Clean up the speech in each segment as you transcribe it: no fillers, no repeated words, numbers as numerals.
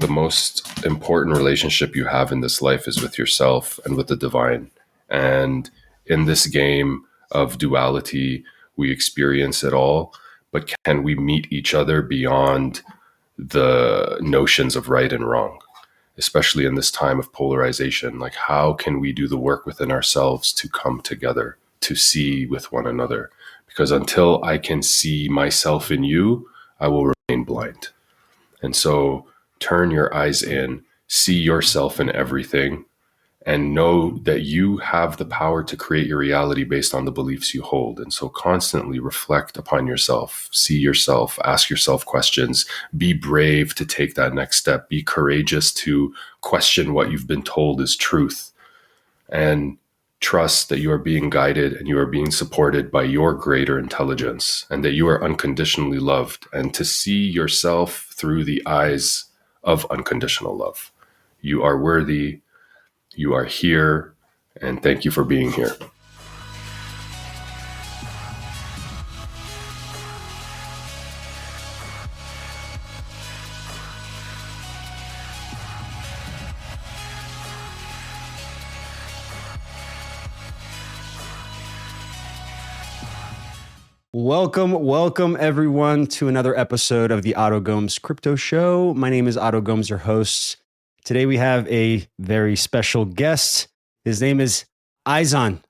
the most important relationship you have in this life is with yourself and with the divine. And in this game of duality, we experience it all, but can we meet each other beyond the notions of right and wrong, especially in this time of polarization? Like, how can we do the work within ourselves to come together, to see with one another? Because until I can see myself in you, I will remain blind. And so turn your eyes in, see yourself in everything, and know that you have the power to create your reality based on the beliefs you hold. And so constantly reflect upon yourself, see yourself, ask yourself questions, be brave to take that next step, be courageous to question what you've been told is truth, and trust that you are being guided and you are being supported by your greater intelligence, and that you are unconditionally loved, and to see yourself through the eyes of unconditional love. You are worthy. You are here, and thank you for being here. Welcome everyone to another episode of the Otto Gomes Crypto Show. My name is Otto Gomes, your host. Today we have a very special guest. His name is Aizen.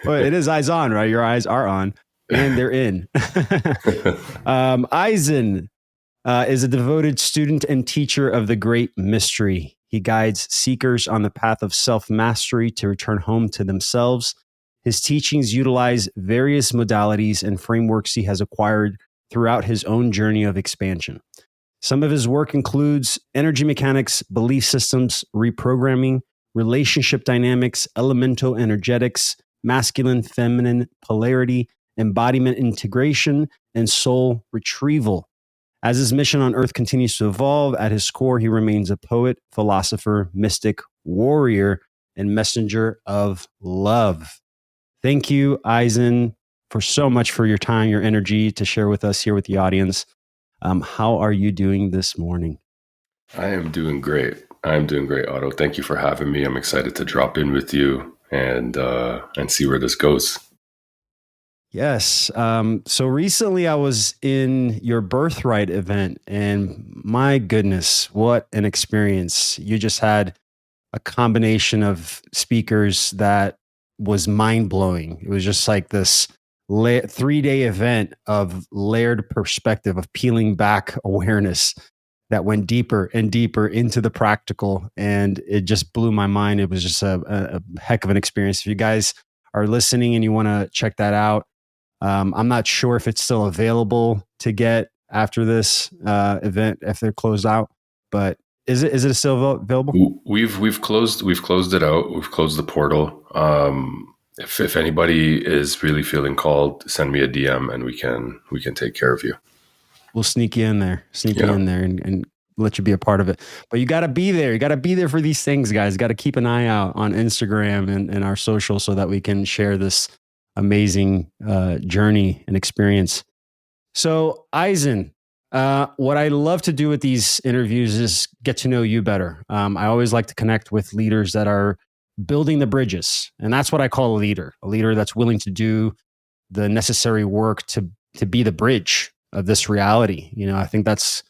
Well, it is eyes on, right? Your eyes are on and they're in. Aizen is a devoted student and teacher of the Great Mystery. He guides seekers on the path of self-mastery to return home to themselves. His teachings utilize various modalities and frameworks he has acquired throughout his own journey of expansion. Some of his work includes energy mechanics, belief systems, reprogramming, relationship dynamics, elemental energetics, masculine, feminine polarity, embodiment integration, and soul retrieval. As his mission on Earth continues to evolve, at his core, he remains a poet, philosopher, mystic, warrior, and messenger of love. Thank you, Aizen, for so much for your time, your energy to share with us here with the audience. How are you doing this morning? I am doing great. Otto. Thank you for having me. I'm excited to drop in with you and see where this goes. Yes. So recently I was in your Birthright event, and my goodness, what an experience. You just had a combination of speakers that was mind-blowing. It was just like this 3-day event of layered perspective, of peeling back awareness that went deeper and deeper into the practical, and it just blew my mind. It was just a heck of an experience. If you guys are listening and you want to check that out, I'm not sure if it's still available to get after this event, if they're closed out, but is it still available? We've closed it out. We've closed the portal. If anybody is really feeling called, send me a DM and we can take care of you. We'll sneak you in there, and let you be a part of it. But you got to be there. You got to be there for these things, guys. Got to keep an eye out on Instagram and our social so that we can share this amazing journey and experience. So, Aizen, what I love to do with these interviews is get to know you better. I always like to connect with leaders that are building the bridges. And that's what I call a leader that's willing to do the necessary work to be the bridge of this reality. You know, I think that's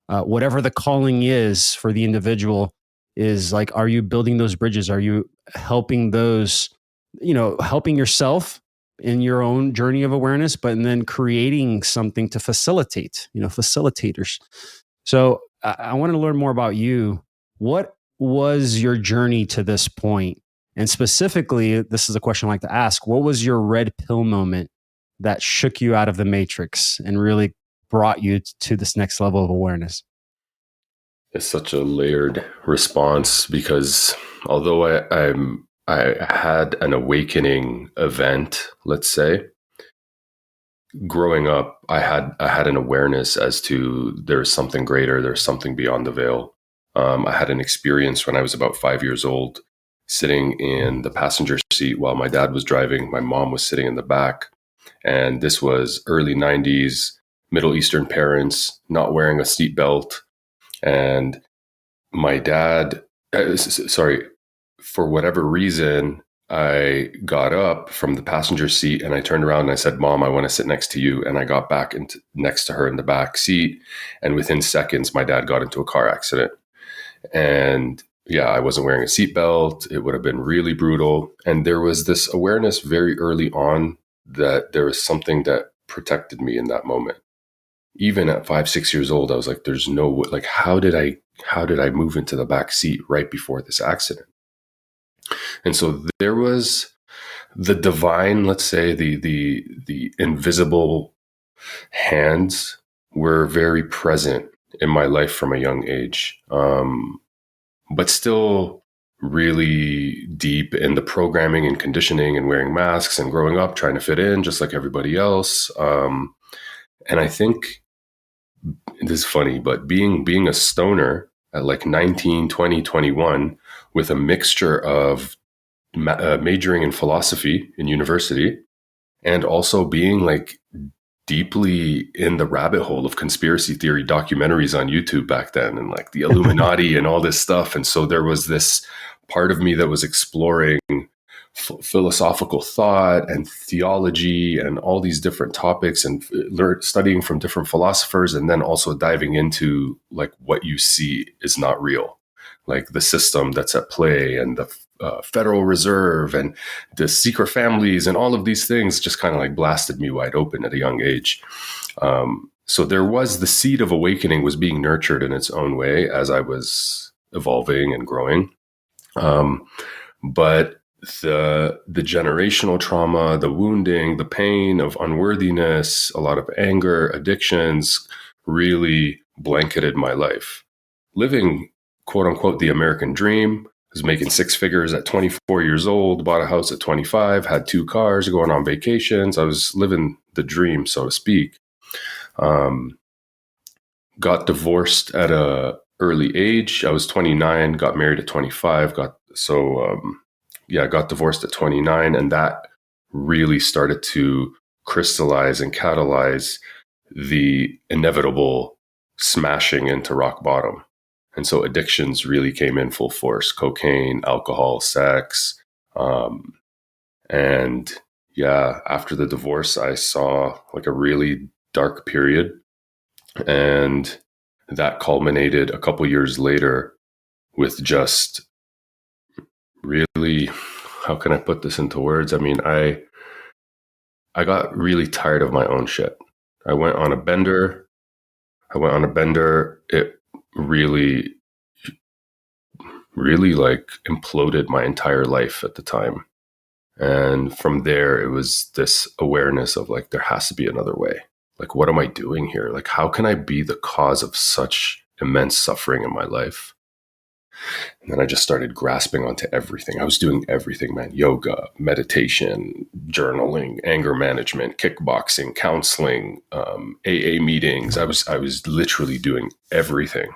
whatever the calling is for the individual is like, are you building those bridges? Are you helping those, helping yourself in your own journey of awareness, but then creating something to facilitate, facilitators. So I want to learn more about you. What was your journey to this point? And specifically, this is a question I like to ask. What was your red pill moment that shook you out of the matrix and really brought you to this next level of awareness? It's such a layered response because although I had an awakening event, let's say, growing up, I had an awareness as to there's something greater, there's something beyond the veil. I had an experience when I was about 5 years old, sitting in the passenger seat while my dad was driving. My mom was sitting in the back. And this was early 90s. Middle Eastern parents, not wearing a seatbelt. And my dad, sorry, for whatever reason, I got up from the passenger seat and I turned around and I said, Mom, I want to sit next to you. And I got back next to her in the back seat. And within seconds, my dad got into a car accident. And yeah, I wasn't wearing a seatbelt. It would have been really brutal. And there was this awareness very early on that there was something that protected me in that moment. Even at 5, 6 years old, I was like, there's no, like, how did I move into the back seat right before this accident? And so there was the divine, let's say the invisible hands were very present in my life from a young age. But still really deep in the programming and conditioning and wearing masks and growing up, trying to fit in just like everybody else. And I think this is funny, but being a stoner at like 19, 20, 21 with a mixture of majoring in philosophy in university and also being like deeply in the rabbit hole of conspiracy theory documentaries on YouTube back then and like the Illuminati and all this stuff. And so there was this part of me that was exploring philosophical thought and theology and all these different topics and studying from different philosophers and then also diving into like what you see is not real, like the system that's at play and the Federal Reserve and the secret families and all of these things just kind of like blasted me wide open at a young age. So there was the seed of awakening was being nurtured in its own way as I was evolving and growing. But the generational trauma, the wounding, the pain of unworthiness, a lot of anger, addictions really blanketed my life. Living, quote unquote, the American dream, was making 6 figures at 24 years old, bought a house at 25, had 2 cars, going on vacations. I was living the dream, so to speak. Got divorced at a early age. I was 29, got married at 25, got divorced at 29. And that really started to crystallize and catalyze the inevitable smashing into rock bottom. And so addictions really came in full force: cocaine, alcohol, sex. And yeah, after the divorce, I saw like a really dark period. And that culminated a couple years later with just really, how can I put this into words? I mean, I got really tired of my own shit. I went on a bender. It really like imploded my entire life at the time. And from there, it was this awareness of like, there has to be another way. Like, what am I doing here? Like, how can I be the cause of such immense suffering in my life? And then I just started grasping onto everything. I was doing everything, man. Yoga, meditation, journaling, anger management, kickboxing, counseling, AA meetings. I was literally doing everything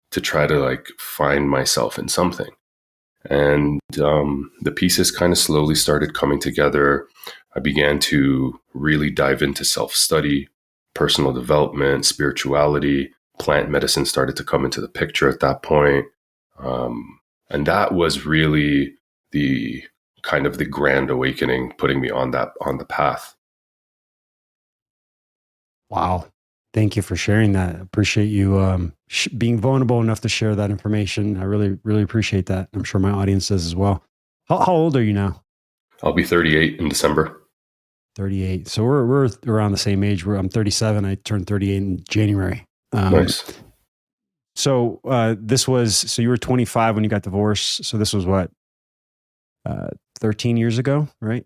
to try to like find myself in something. And the pieces kind of slowly started coming together. I began to really dive into self-study, personal development, spirituality. Plant medicine started to come into the picture at that point. And that was really the kind of the grand awakening, putting me on the path. Wow. Thank you for sharing that. I appreciate you being vulnerable enough to share that information. I really, really appreciate that. I'm sure my audience does as well. How old are you now? I'll be 38 in December. 38. So we're around the same age. I'm 37. I turned 38 in January. Nice. So so you were 25 when you got divorced. So this was what, 13 years ago, right?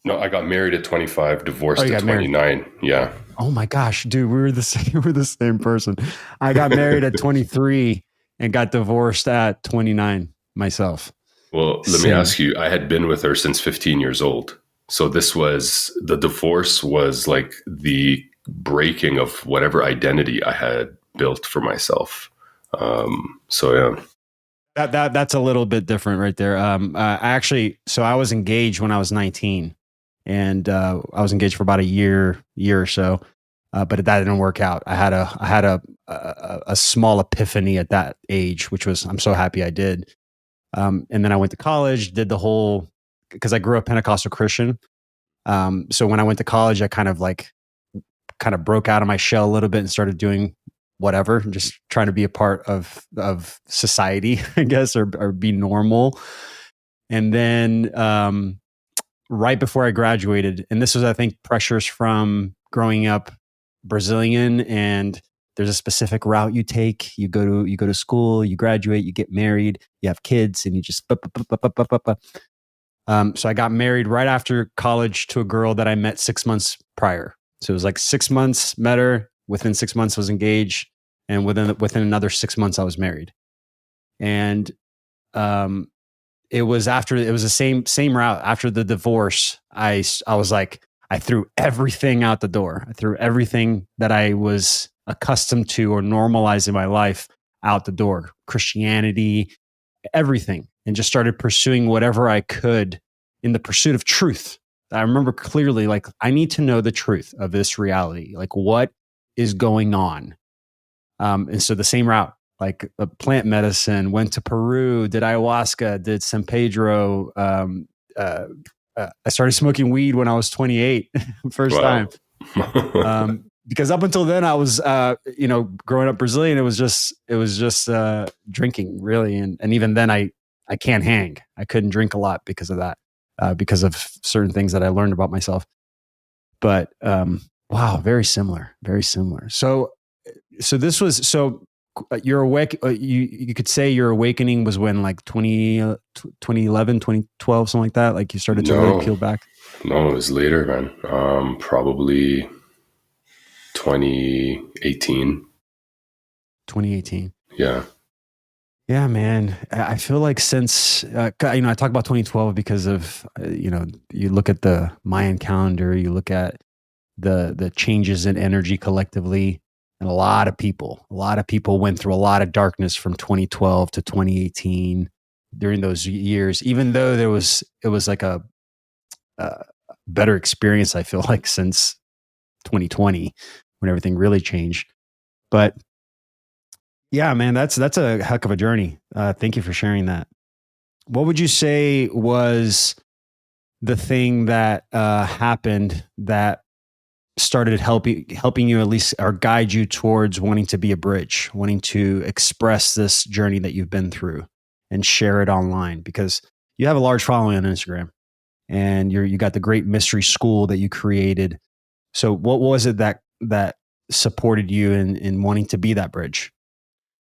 No, I got married at 25, divorced at 29. Married. Yeah. Oh my gosh, dude, we were the same person. I got married at 23 and got divorced at 29 myself. Well, let me ask you, I had been with her since 15 years old. So the divorce was like the breaking of whatever identity I had built for myself. So yeah. That's a little bit different right there. So I was engaged when I was 19. And I was engaged for about a year or so. but that didn't work out. I had a small epiphany at that age, which was, I'm so happy I did. And then I went to college, did the whole, because I grew up Pentecostal Christian. So when I went to college, I kind of broke out of my shell a little bit and started doing whatever, just trying to be a part of society, I guess, or be normal. And then right before I graduated, and this was, I think, pressures from growing up Brazilian, and there's a specific route you take. You go to school, you graduate, you get married, you have kids, and you just. So I got married right after college to a girl that I met 6 months prior. So it was like 6 months, met her. Within 6 months, was engaged, and within another 6 months, I was married. And it was the same route after the divorce. I was like, I threw everything out the door. I threw everything that I was accustomed to or normalized in my life out the door. Christianity, everything, and just started pursuing whatever I could in the pursuit of truth. I remember clearly, like, I need to know the truth of this reality. Like, what is going on? And so the same route, like plant medicine, went to Peru, did ayahuasca, did San Pedro. I started smoking weed when I was 28, first Wow. time. Because up until then I was, growing up Brazilian, it was just drinking, really. And even then I can't hang. I couldn't drink a lot because of that, because of certain things that I learned about myself. But wow, very similar, very similar. So this was, you're awake. You could say your awakening was when, like, 2011, 2012, something like that. Like, you started to really No, peel back. no, it was later, man. Probably 2018. 2018. Yeah. Yeah, man. I feel like since, I talk about 2012 because of, you look at the Mayan calendar, you look at the changes in energy collectively, and a lot of people went through a lot of darkness from 2012 to 2018 during those years, even though it was like a better experience, I feel like, since 2020, when everything really changed. But yeah, man, that's a heck of a journey. Thank you for sharing that. What would you say was the thing that happened that started helping you, at least, or guide you towards wanting to be a bridge, wanting to express this journey that you've been through and share it online? Because you have a large following on Instagram, and you got the great mystery school that you created. So what was it that supported you in wanting to be that bridge?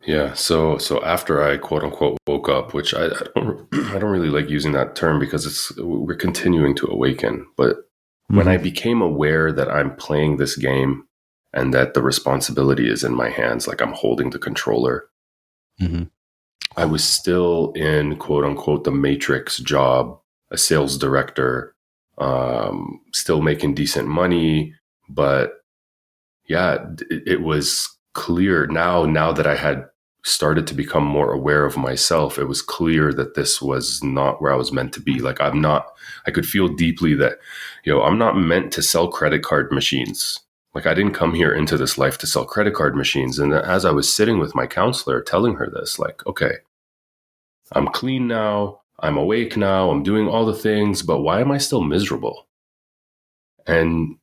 Yeah. So after I quote unquote woke up, which I don't I don't really like using that term because we're continuing to awaken. But when I Mm-hmm. became aware that I'm playing this game and that the responsibility is in my hands, like I'm holding the controller, Mm-hmm. I was still in quote unquote the matrix job, a sales director, still making decent money, but yeah, it was clear now that I had started to become more aware of myself. It was clear that this was not where I was meant to be. Like, I could feel deeply that, I'm not meant to sell credit card machines. Like, I didn't come here into this life to sell credit card machines. And as I was sitting with my counselor telling her this, like, okay, I'm clean now, I'm awake now, I'm doing all the things, but why am I still miserable? And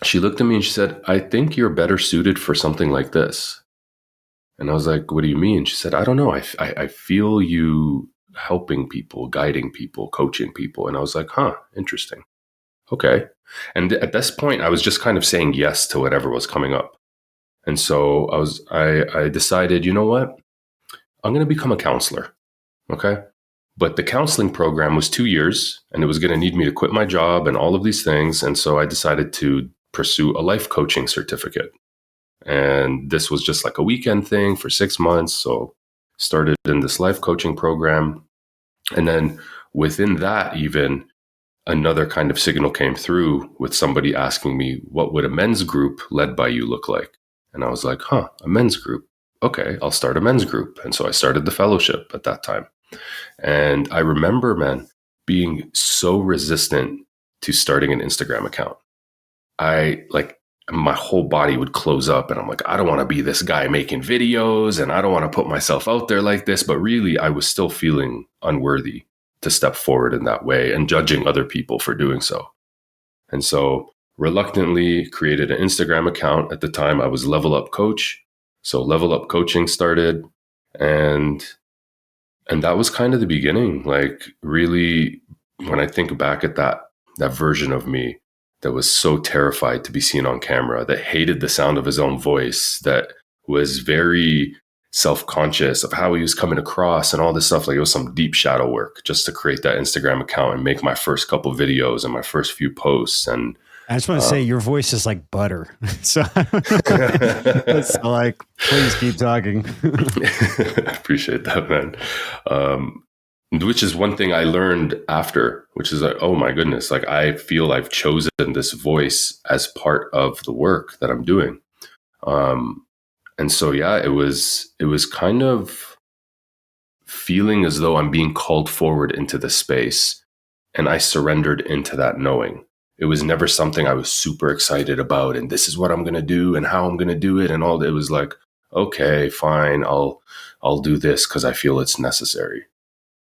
she looked at me and she said, I think you're better suited for something like this. And I was like, what do you mean? She said, I don't know. I feel you helping people, guiding people, coaching people. And I was like, huh, interesting. Okay. And at this point, I was just kind of saying yes to whatever was coming up. And so I decided, you know what? I'm going to become a counselor. Okay. But the counseling program was 2 years and it was going to need me to quit my job and all of these things. And so I decided to pursue a life coaching certificate. And this was just like a weekend thing for 6 months. So started in this life coaching program. And then within that, even another kind of signal came through with somebody asking me, what would a men's group led by you look like? And I was like, huh, a men's group. Okay, I'll start a men's group. And so I started the fellowship at that time. And I remember, man, being so resistant to starting an Instagram account. I like my whole body would close up, and I'm like, I don't want to be this guy making videos, and I don't want to put myself out there like this. But really, I was still feeling unworthy to step forward in that way and judging other people for doing so. And so reluctantly created an Instagram account. At the time, I was Level Up Coach. So Level Up Coaching started, and that was kind of the beginning. Like, really, when I think back at that version of me that was so terrified to be seen on camera, that hated the sound of his own voice, that was very self-conscious of how he was coming across and all this stuff. Like, it was some deep shadow work just to create that Instagram account and make my first couple videos and my first few posts. And I just want to say your voice is like butter. So I don't know. So like, please keep talking. I appreciate that, man. Which is one thing I learned after, which is like, oh my goodness, like I feel I've chosen this voice as part of the work that I'm doing. And so, yeah, it was kind of feeling as though I'm being called forward into the space, and I surrendered into that knowing. It was never something I was super excited about, and this is what I'm going to do and how I'm going to do it. And all that. It was like, okay, fine, I'll do this because I feel it's necessary.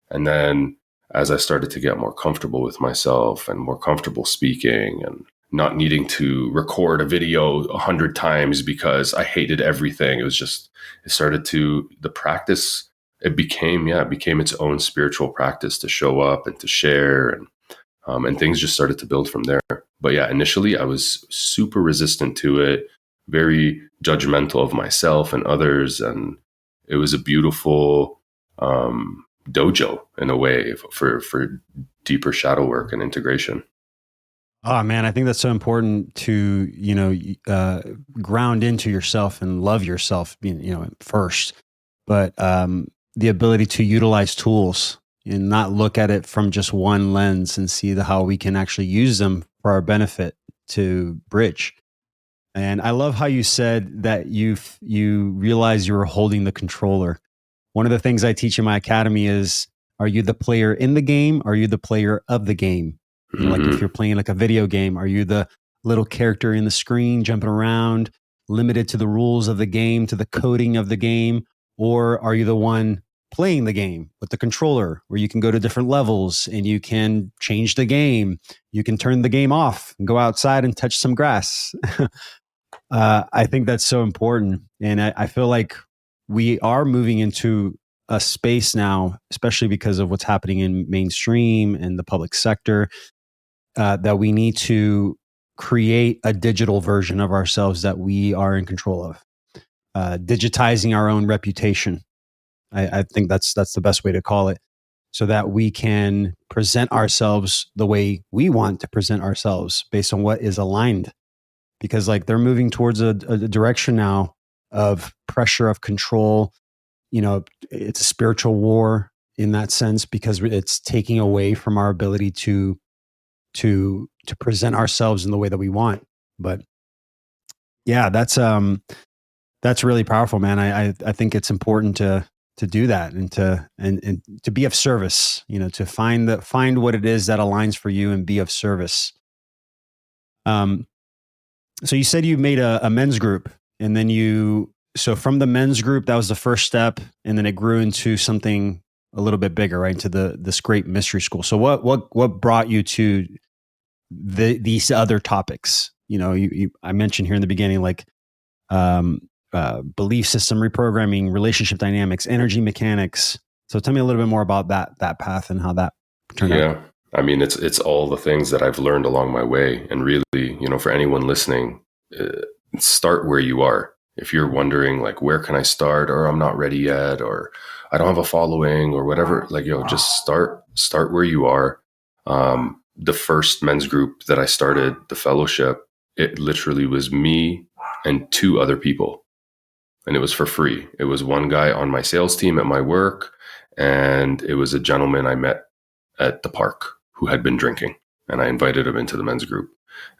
And then as I started to get more comfortable with myself and more comfortable speaking and not needing to record a video 100 times because I hated everything, the practice, it became its own spiritual practice to show up and to share, and things just started to build from there. But yeah, initially I was super resistant to it, very judgmental of myself and others. And it was a beautiful, dojo in a way for deeper shadow work and integration. Oh man, I think that's so important to, ground into yourself and love yourself, first. But the ability to utilize tools and not look at it from just one lens and see how we can actually use them for our benefit to bridge. And I love how you said that you realized you were holding the controller. One of the things I teach in my academy is, are you the player in the game? Or are you the player of the game? Like if you're playing like a video game, are you the little character in the screen jumping around, limited to the rules of the game, to the coding of the game? Or are you the one playing the game with the controller, where you can go to different levels and you can change the game? You can turn the game off and go outside and touch some grass. I think that's so important. And I feel like we are moving into a space now, especially because of what's happening in mainstream and the public sector, that we need to create a digital version of ourselves that we are in control of. Digitizing our own reputation. I think that's the best way to call it, so that we can present ourselves the way we want to present ourselves based on what is aligned. Because like they're moving towards a direction now of pressure, of control. It's a spiritual war in that sense, because it's taking away from our ability to present ourselves in the way that we want. But yeah, that's really powerful, man. I think it's important to do that and to be of service, to find what it is that aligns for you and be of service. So you said you made a men's group, and then so from the men's group, that was the first step, and then it grew into something a little bit bigger, right? Into this great mystery school. So what brought you to these other topics? I mentioned here in the beginning, like belief system reprogramming, relationship dynamics, energy mechanics. So tell me a little bit more about that path and how that turned out. Yeah. I mean, it's all the things that I've learned along my way. And really, for anyone listening, start where you are. If you're wondering, like, where can I start, or I'm not ready yet, or I don't have a following, or whatever, like, just start where you are. The first men's group that I started, the fellowship, it literally was me and 2 other people. And it was for free. It was one guy on my sales team at my work, and it was a gentleman I met at the park who had been drinking, and I invited him into the men's group.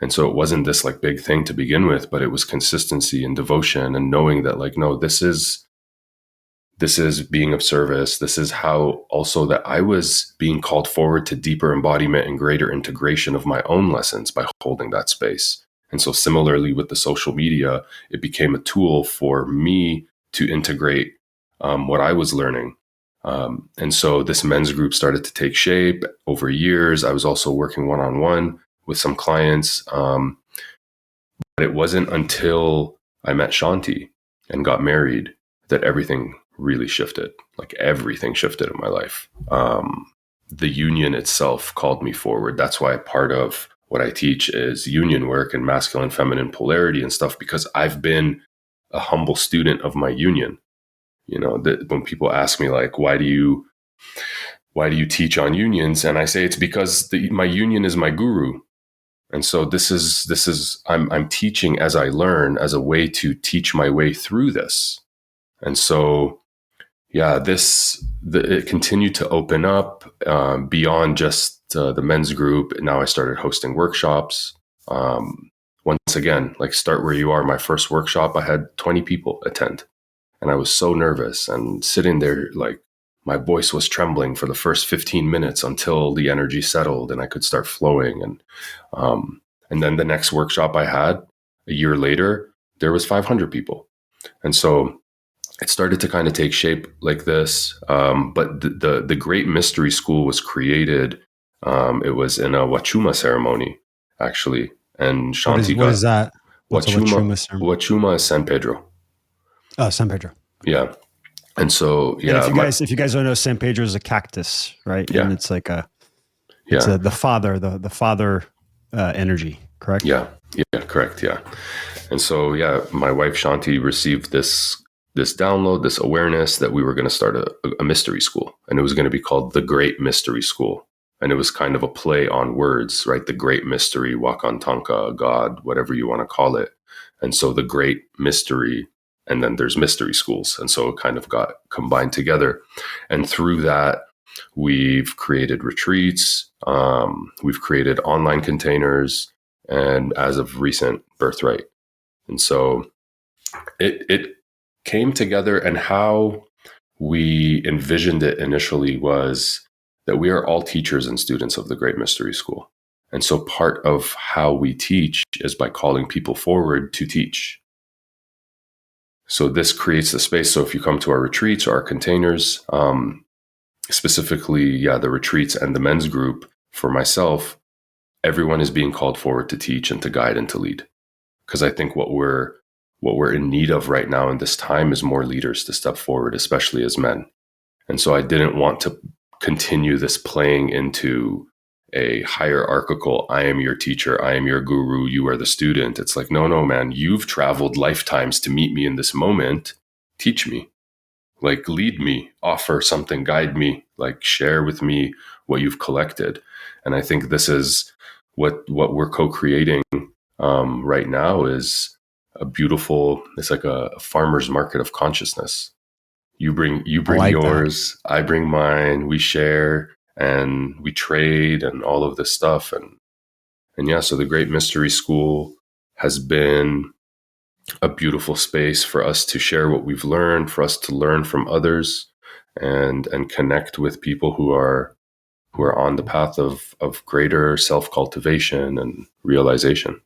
And so it wasn't this like big thing to begin with, but it was consistency and devotion and knowing that, like, no, this is being of service. This is how also that I was being called forward to deeper embodiment and greater integration of my own lessons by holding that space. And so similarly with the social media, it became a tool for me to integrate what I was learning. And so this men's group started to take shape over years. I was also working one-on-one with some clients. But it wasn't until I met Shanti and got married that everything really shifted. Like everything shifted in my life. The union itself called me forward. That's why part of what I teach is union work and masculine, feminine polarity and stuff, because I've been a humble student of my union. You know, that when people ask me like, why do you teach on unions? And I say it's because my union is my guru. And so this is I'm teaching as I learn, as a way to teach my way through this. And so yeah, it continued to open up beyond just the men's group. Now I started hosting workshops. Once again, like start where you are. My first workshop, I had 20 people attend, and I was so nervous and sitting there like my voice was trembling for the first 15 minutes until the energy settled and I could start flowing. And then the next workshop I had a year later, there was 500 people. And so it started to kind of take shape like this. But the Great Mystery School was created. It was in a Wachuma ceremony, actually. And Shanti what is that? What's a Wachuma. Wachuma ceremony? Wachuma is San Pedro. Oh, San Pedro. Yeah. And so, yeah. And if you guys don't know, San Pedro is a cactus, right? Yeah. And it's like the father energy, correct? Yeah. Yeah. Correct. Yeah. And so, yeah, my wife Shanti received this download, this awareness that we were going to start a mystery school, and it was going to be called the Great Mystery School. And it was kind of a play on words, right? The Great Mystery, Wakantanka, God, whatever you want to call it. And so the Great Mystery, and then there's mystery schools. And so it kind of got combined together. And through that, we've created retreats, we've created online containers, and as of recent, Birthright. And so it came together, and how we envisioned it initially was that we are all teachers and students of the Great Mystery School. And so part of how we teach is by calling people forward to teach. So this creates the space. So if you come to our retreats or our containers, specifically, the retreats and the men's group, for myself, everyone is being called forward to teach and to guide and to lead. Because I think what we're in need of right now in this time is more leaders to step forward, especially as men. And so I didn't want to continue this playing into a hierarchical, I am your teacher, I am your guru, you are the student. It's like, no, man, you've traveled lifetimes to meet me in this moment. Teach me, like lead me, offer something, guide me, like share with me what you've collected. And I think this is what we're co-creating right now is it's like a farmer's market of consciousness. You bring like yours, that. I bring mine, we share and we trade and all of this stuff. And yeah, so the Great Mystery School has been a beautiful space for us to share what we've learned, for us to learn from others and connect with people who are on the path of greater self-cultivation and realization.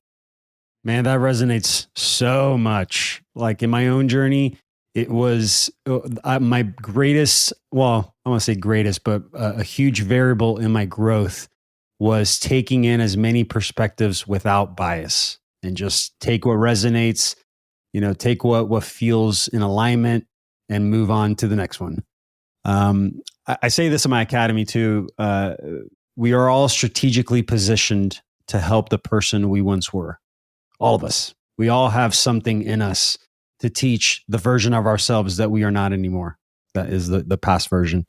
Man, that resonates so much. Like in my own journey, it was my greatest, well, I want to say greatest, but a huge variable in my growth was taking in as many perspectives without bias and just take what resonates, take what feels in alignment and move on to the next one. I say this in my academy too. We are all strategically positioned to help the person we once were. All of us. We all have something in us to teach the version of ourselves that we are not anymore. That is the past version.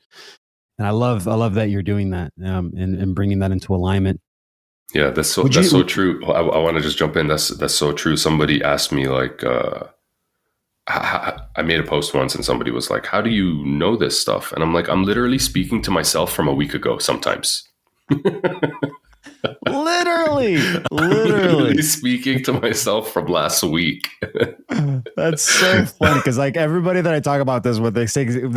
And I love that you're doing that and bringing that into alignment. Yeah, that's so true. I want to just jump in. That's so true. Somebody asked me like, I made a post once and somebody was like, how do you know this stuff? And I'm like, I'm literally speaking to myself from a week ago sometimes. Literally, I'm literally literally. speaking to myself from last week. That's so funny because like everybody that I talk about this with, they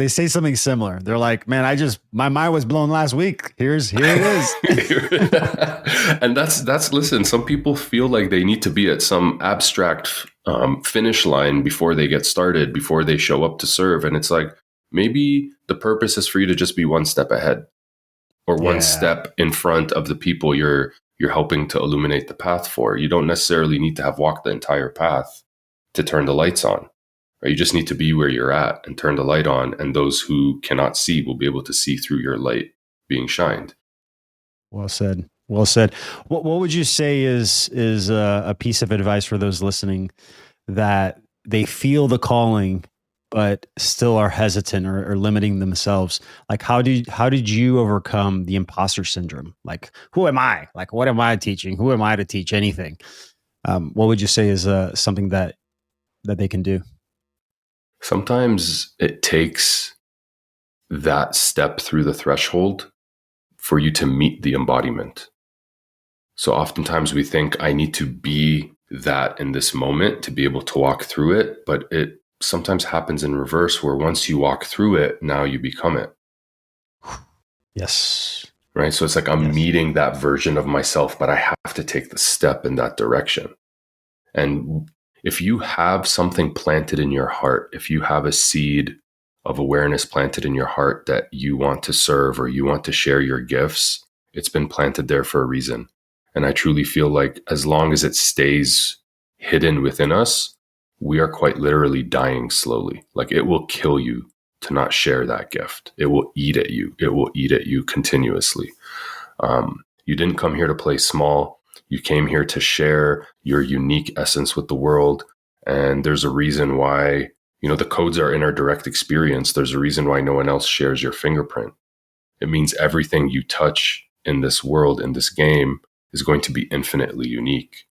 say something similar. They're like, "Man, my mind was blown last week. Here it is." And that's listen, some people feel like they need to be at some abstract finish line before they get started, before they show up to serve. And it's like, maybe the purpose is for you to just be one step ahead or one Yeah. step in front of the people you're helping to illuminate the path for. You don't necessarily need to have walked the entire path to turn the lights on. Right? You just need to be where you're at and turn the light on, and those who cannot see will be able to see through your light being shined. Well said. Well said. What would you say is a piece of advice for those listening that they feel the calling but still are hesitant or limiting themselves? Like how did you overcome the imposter syndrome? Like who am I? Like what am I teaching? Who am I to teach anything? What would you say is something that they can do? Sometimes it takes that step through the threshold for you to meet the embodiment. So oftentimes we think, I need to be that in this moment to be able to walk through it. But it sometimes happens in reverse, where once you walk through it, now you become it. Yes. Right. So it's like I'm Yes. meeting that version of myself, but I have to take the step in that direction. And if you have something planted in your heart, if you have a seed of awareness planted in your heart that you want to serve or you want to share your gifts, it's been planted there for a reason. And I truly feel like as long as it stays hidden within us, we are quite literally dying slowly. Like it will kill you to not share that gift. It will eat at you. It will eat at you continuously. You didn't come here to play small. You came here to share your unique essence with the world. And there's a reason why, the codes are in our direct experience. There's a reason why no one else shares your fingerprint. It means everything you touch in this world, in this game, is going to be infinitely unique.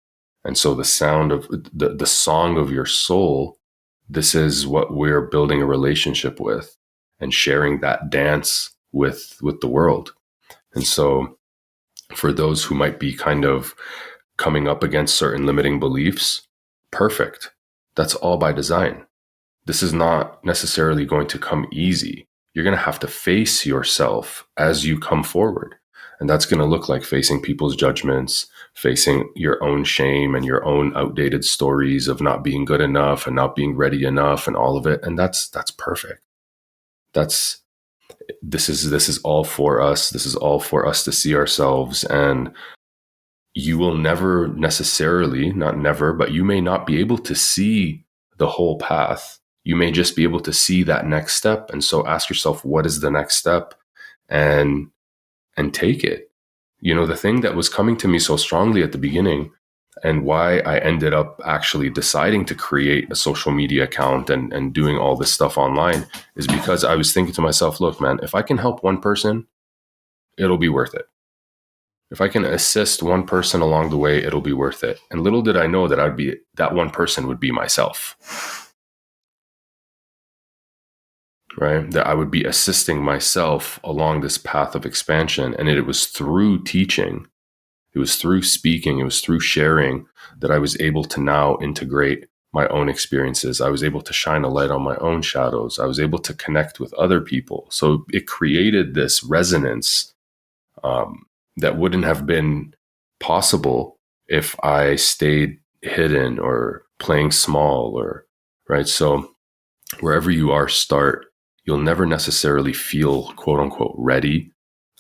And so the sound of the song of your soul, this is what we're building a relationship with and sharing that dance with the world. And so for those who might be kind of coming up against certain limiting beliefs, perfect. That's all by design. This is not necessarily going to come easy. You're going to have to face yourself as you come forward. And that's going to look like facing people's judgments, facing your own shame and your own outdated stories of not being good enough and not being ready enough and all of it. And that's perfect. That's this is all for us. This is all for us to see ourselves. And you will never necessarily, not never, but you may not be able to see the whole path. You may just be able to see that next step. And so ask yourself, what is the next step? And take it. The thing that was coming to me so strongly at the beginning, and why I ended up actually deciding to create a social media account and doing all this stuff online, is because I was thinking to myself, look, man, if I can help one person, it'll be worth it. If I can assist one person along the way, it'll be worth it. And little did I know that that one person would be myself, right? That I would be assisting myself along this path of expansion. And it was through teaching, it was through speaking, it was through sharing that I was able to now integrate my own experiences. I was able to shine a light on my own shadows. I was able to connect with other people. So it created this resonance that wouldn't have been possible if I stayed hidden or playing small, or right. So wherever you are, start. You'll never necessarily feel quote unquote ready,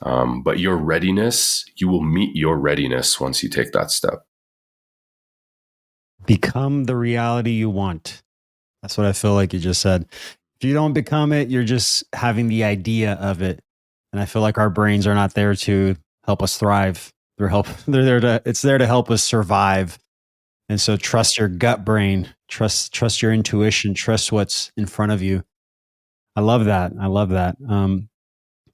but your readiness, you will meet your readiness once you take that step. Become the reality you want. That's what I feel like you just said. If you don't become it, you're just having the idea of it. And I feel like our brains are not there to help us thrive. They're there to it's there to help us survive. And so trust your gut brain, trust your intuition, trust what's in front of you. I love that. I love that.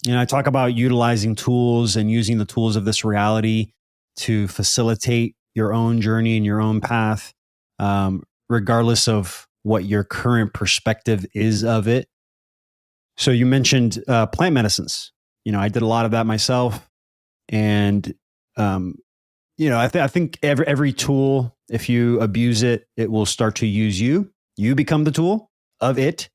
I talk about utilizing tools and using the tools of this reality to facilitate your own journey and your own path, regardless of what your current perspective is of it. So you mentioned plant medicines. I did a lot of that myself, and um, I think every tool, if you abuse it, it will start to use you. You become the tool of it.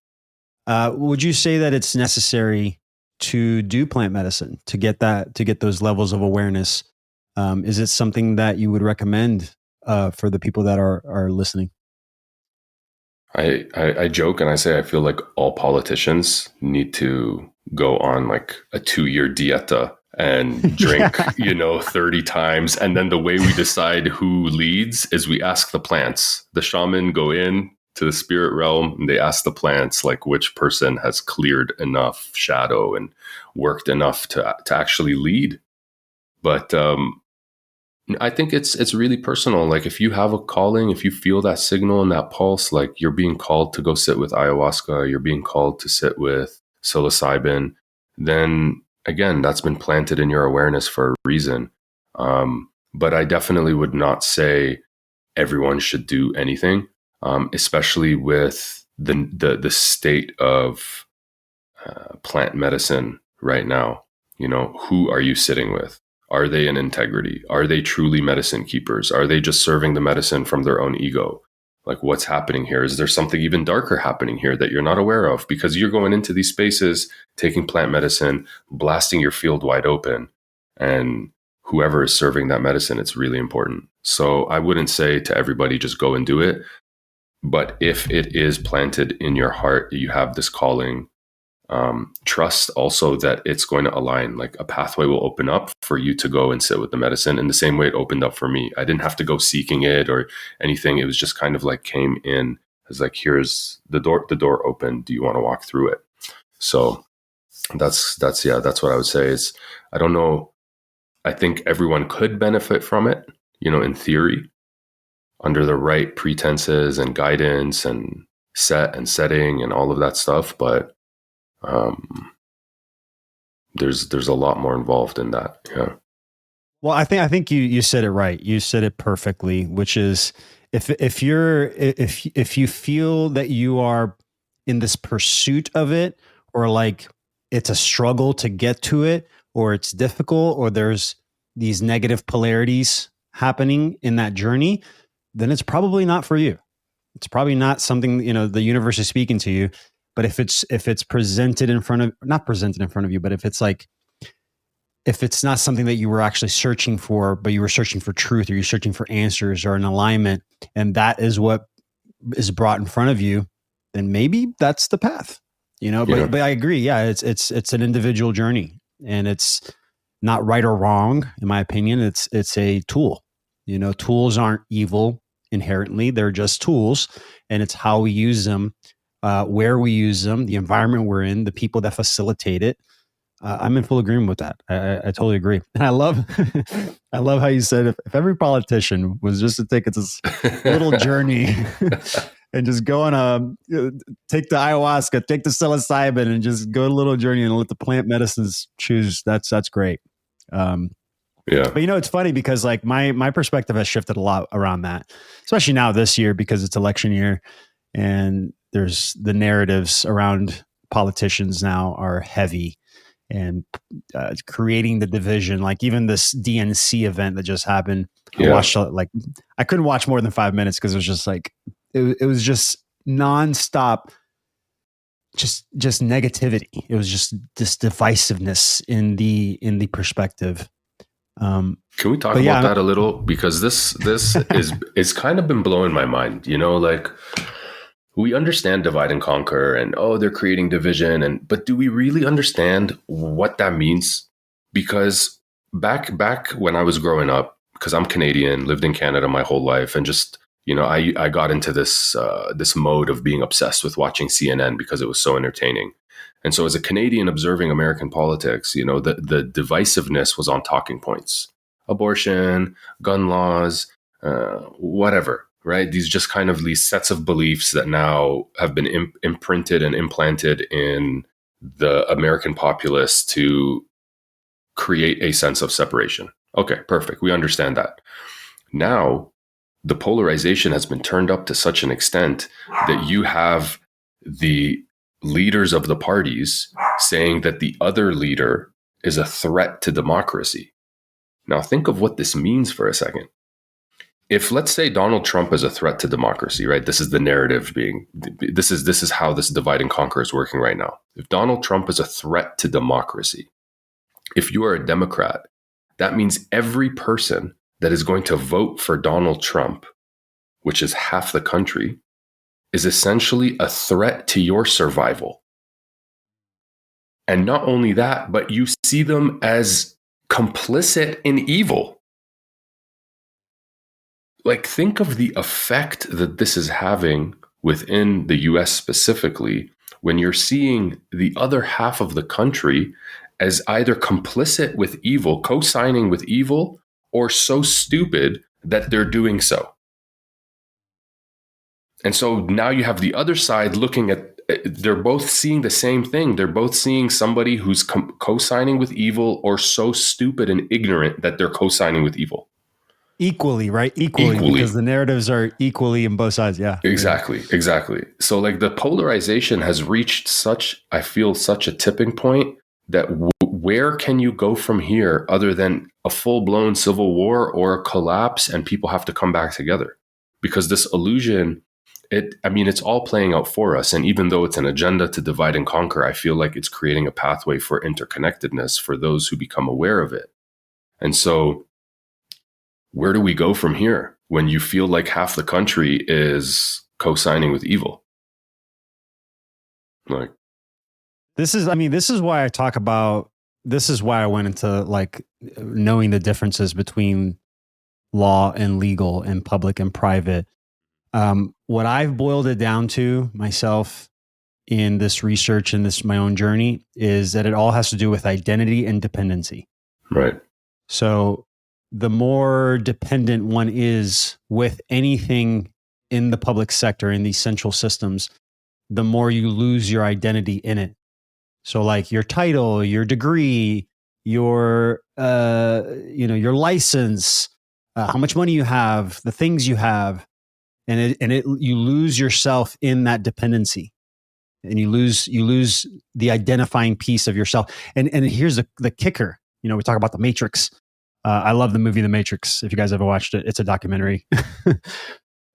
Would you say that it's necessary to do plant medicine to get those levels of awareness? Is it something that you would recommend for the people that are listening? I joke and I say I feel like all politicians need to go on like a 2-year dieta and drink, Yeah. 30 times. And then the way we decide who leads is we ask the plants. The shaman go in to the spirit realm and they ask the plants like which person has cleared enough shadow and worked enough to actually lead. But I think it's really personal. Like if you have a calling, if you feel that signal and that pulse, like you're being called to go sit with ayahuasca, you're being called to sit with psilocybin, then again, that's been planted in your awareness for a reason. But I definitely would not say everyone should do anything, especially with the state of plant medicine right now. Who are you sitting with? Are they in integrity? Are they truly medicine keepers? Are they just serving the medicine from their own ego? Like, what's happening here? Is there something even darker happening here that you're not aware of? Because you're going into these spaces, taking plant medicine, blasting your field wide open, and whoever is serving that medicine, it's really important. So I wouldn't say to everybody, just go and do it. But if it is planted in your heart, you have this calling, trust also that it's going to align. Like a pathway will open up for you to go and sit with the medicine in the same way it opened up for me. I didn't have to go seeking it or anything. It was just kind of like came in as like, here's the door open. Do you want to walk through it? So that's what I would say is, I don't know. I think everyone could benefit from it, in theory, under the right pretenses and guidance and setting and all of that stuff. But um, there's a lot more involved in that. Yeah. Well, I think you said it right. You said it perfectly, which is if you feel that you are in this pursuit of it, or like it's a struggle to get to it, or it's difficult, or there's these negative polarities happening in that journey, then it's probably not for you. It's probably not something, the universe is speaking to you. But if it's presented in front of, not presented in front of you, but if it's not something that you were actually searching for, but you were searching for truth, or you're searching for answers or an alignment, and that is what is brought in front of you, then maybe that's the path. Yeah. But I agree. Yeah, it's an individual journey, and it's not right or wrong, in my opinion. It's a tool. Tools aren't evil inherently; they're just tools, and it's how we use them, where we use them, the environment we're in, the people that facilitate it. I'm in full agreement with that. I totally agree, and I love, I love how you said if every politician was just to take this little journey and just go on take the ayahuasca, take the psilocybin, and just go a little journey and let the plant medicines choose. That's great. Yeah. But it's funny because like my perspective has shifted a lot around that, especially now this year because it's election year, and there's the narratives around politicians now are heavy and creating the division. Like even this DNC event that just happened, I Yeah. watched I couldn't watch more than 5 minutes because it was just like it was just nonstop, just negativity. It was just this divisiveness in the perspective. Can we talk But about yeah, that a little? Because this is kind of been blowing my mind. Like we understand divide and conquer and they're creating division, but do we really understand what that means? Because back when I was growing up, because I'm Canadian, lived in Canada my whole life, and just I got into this mode of being obsessed with watching CNN because it was so entertaining. And so as a Canadian observing American politics, the divisiveness was on talking points: abortion, gun laws, whatever, right? These just kind of these sets of beliefs that now have been imprinted and implanted in the American populace to create a sense of separation. Okay, perfect. We understand that. Now, the polarization has been turned up to such an extent that you have the leaders of the parties saying that the other leader is a threat to democracy. Now think of what this means for a second. If, let's say, Donald Trump is a threat to democracy, right? This is the narrative being, this is how this divide and conquer is working right now. If Donald Trump is a threat to democracy, if you are a Democrat, that means every person that is going to vote for Donald Trump, which is half the country, is essentially a threat to your survival. And not only that, but you see them as complicit in evil. Like, think of the effect that this is having within the US specifically, when you're seeing the other half of the country as either complicit with evil, co-signing with evil, or so stupid that they're doing so. And so now you have the other side looking at, they're both seeing the same thing. They're both seeing somebody who's co-signing with evil or so stupid and ignorant that they're co-signing with evil. Equally, right? Equally, because the narratives are equally in both sides. Yeah. Exactly. So like the polarization has reached I feel such a tipping point that where can you go from here other than a full-blown civil war or a collapse, and people have to come back together? Because this illusion, it's all playing out for us. And even though it's an agenda to divide and conquer, I feel like it's creating a pathway for interconnectedness for those who become aware of it. And so where do we go from here when you feel like half the country is co-signing with evil? Like, this is why I talk about, this is why I went into like knowing the differences between law and legal and public and private. What I've boiled it down to myself in this research and my own journey is that it all has to do with identity and dependency. Right. So the more dependent one is with anything in the public sector, in these central systems, the more you lose your identity in it. So like your title, your degree, your license, how much money you have, the things you have, and you lose yourself in that dependency, and you lose the identifying piece of yourself. And here's the kicker. We talk about the Matrix. I love the movie The Matrix. If you guys ever watched it, it's a documentary.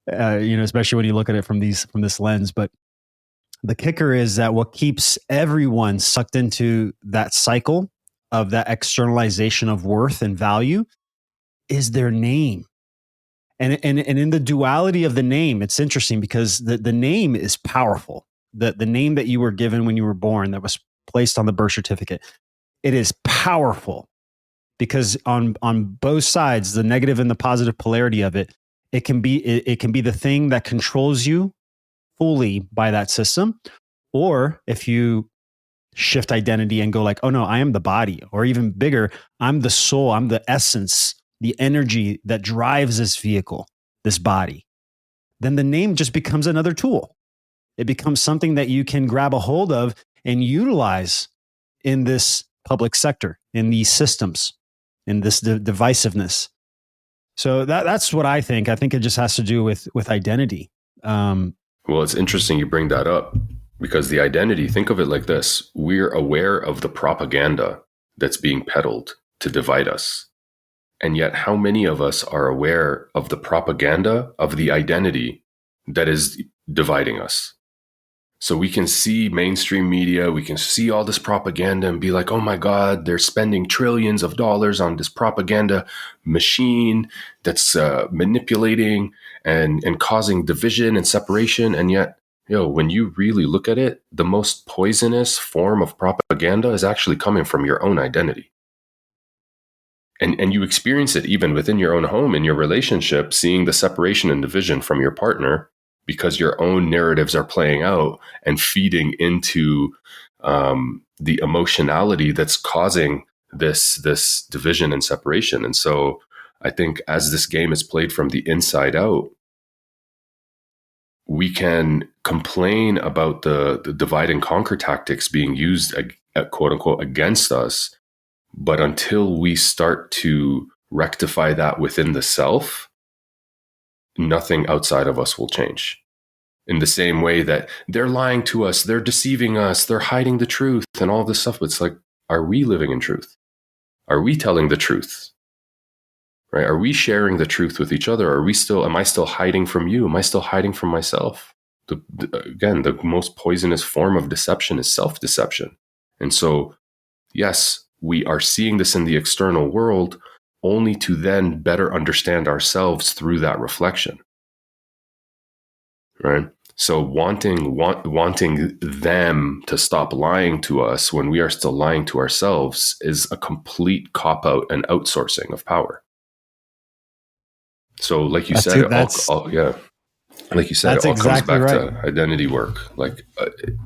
Especially when you look at it from this lens. But the kicker is that what keeps everyone sucked into that cycle of that externalization of worth and value is their name. And in the duality of the name, it's interesting because the name is powerful. The name that you were given when you were born, that was placed on the birth certificate, it is powerful because on both sides, the negative and the positive polarity of it, it can be the thing that controls you fully by that system. Or if you shift identity and go like, oh no, I am the body, or even bigger, I'm the soul, I'm the essence, the energy that drives this vehicle, this body, then the name just becomes another tool. It becomes something that you can grab a hold of and utilize in this public sector, in these systems, in this divisiveness. So that's what I think. I think it just has to do with identity. Well, it's interesting you bring that up, because the identity, think of it like this. We're aware of the propaganda that's being peddled to divide us. And yet, how many of us are aware of the propaganda of the identity that is dividing us? So we can see mainstream media, we can see all this propaganda and be like, oh my God, they're spending trillions of dollars on this propaganda machine that's manipulating and causing division and separation. And yet, when you really look at it, the most poisonous form of propaganda is actually coming from your own identity. And you experience it even within your own home, in your relationship, seeing the separation and division from your partner because your own narratives are playing out and feeding into the emotionality that's causing this division and separation. And so I think as this game is played from the inside out, we can complain about the divide and conquer tactics being used, quote unquote, against us. But until we start to rectify that within the self, nothing outside of us will change. In the same way that they're lying to us, they're deceiving us, they're hiding the truth and all this stuff. It's like, are we living in truth? Are we telling the truth? right? Are we sharing the truth with each other? Am I still hiding from you? Am I still hiding from myself? Again, the most poisonous form of deception is self-deception. And so, yes, we are seeing this in the external world only to then better understand ourselves through that reflection, right? So wanting them to stop lying to us when we are still lying to ourselves is a complete cop-out and outsourcing of power. So, like you That's said, it. That's yeah, like you said, it that's all comes exactly back right. to identity work. Like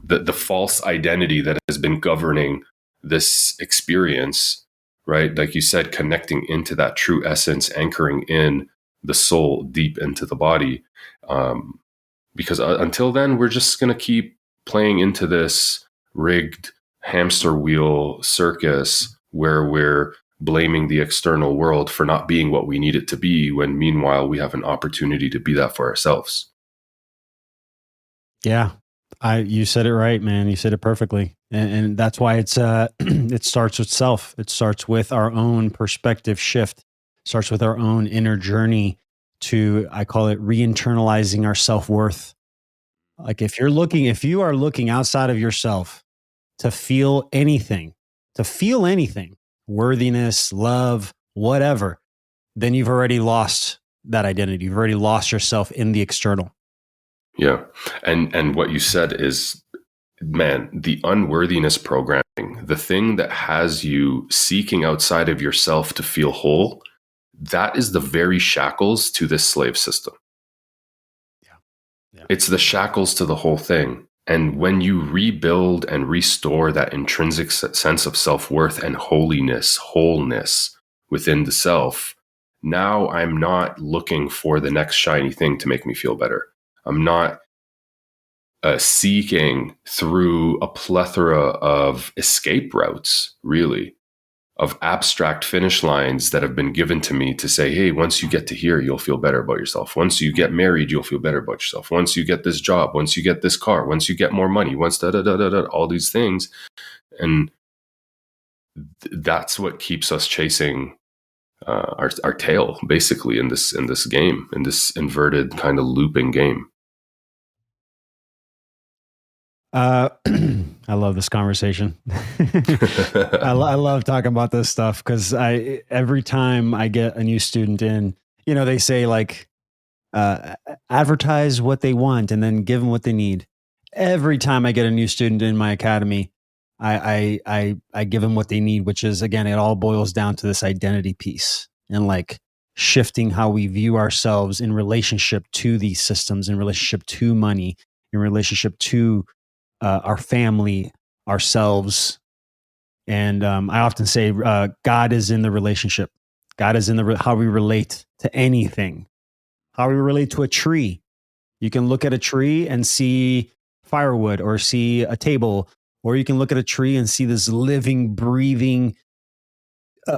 the false identity that has been governing this experience, right? Like you said, connecting into that true essence, anchoring in the soul deep into the body. Because until then, we're just going to keep playing into this rigged hamster wheel circus where we're blaming the external world for not being what we need it to be, when meanwhile we have an opportunity to be that for ourselves. Yeah. You said it right, man. You said it perfectly. And that's why it's it starts with self. It starts with our own perspective shift. It starts with our own inner journey to, I call it re-internalizing our self-worth. Like if you are looking outside of yourself to feel anything, worthiness, love, whatever, then you've already lost that identity. You've already lost yourself in the external. Yeah. And what you said is, man, the unworthiness programming, the thing that has you seeking outside of yourself to feel whole, that is the very shackles to this slave system. Yeah. Yeah. It's the shackles to the whole thing. And when you rebuild and restore that intrinsic sense of self-worth and wholeness within the self, now I'm not looking for the next shiny thing to make me feel better. I'm not seeking through a plethora of escape routes, really, of abstract finish lines that have been given to me to say, hey, once you get to here, you'll feel better about yourself. Once you get married, you'll feel better about yourself. Once you get this job, once you get this car, once you get more money, once all these things. And that's what keeps us chasing our tail, basically, in this game, in this inverted kind of looping game. I love this conversation. I love talking about this stuff because every time I get a new student in, they say like, advertise what they want and then give them what they need. Every time I get a new student in my academy, I give them what they need, which is, again, it all boils down to this identity piece and like shifting how we view ourselves in relationship to these systems, in relationship to money, in relationship to our family, ourselves. And I often say, God is in the relationship. God is in how we relate to anything, how we relate to a tree. You can look at a tree and see firewood or see a table, or you can look at a tree and see this living, breathing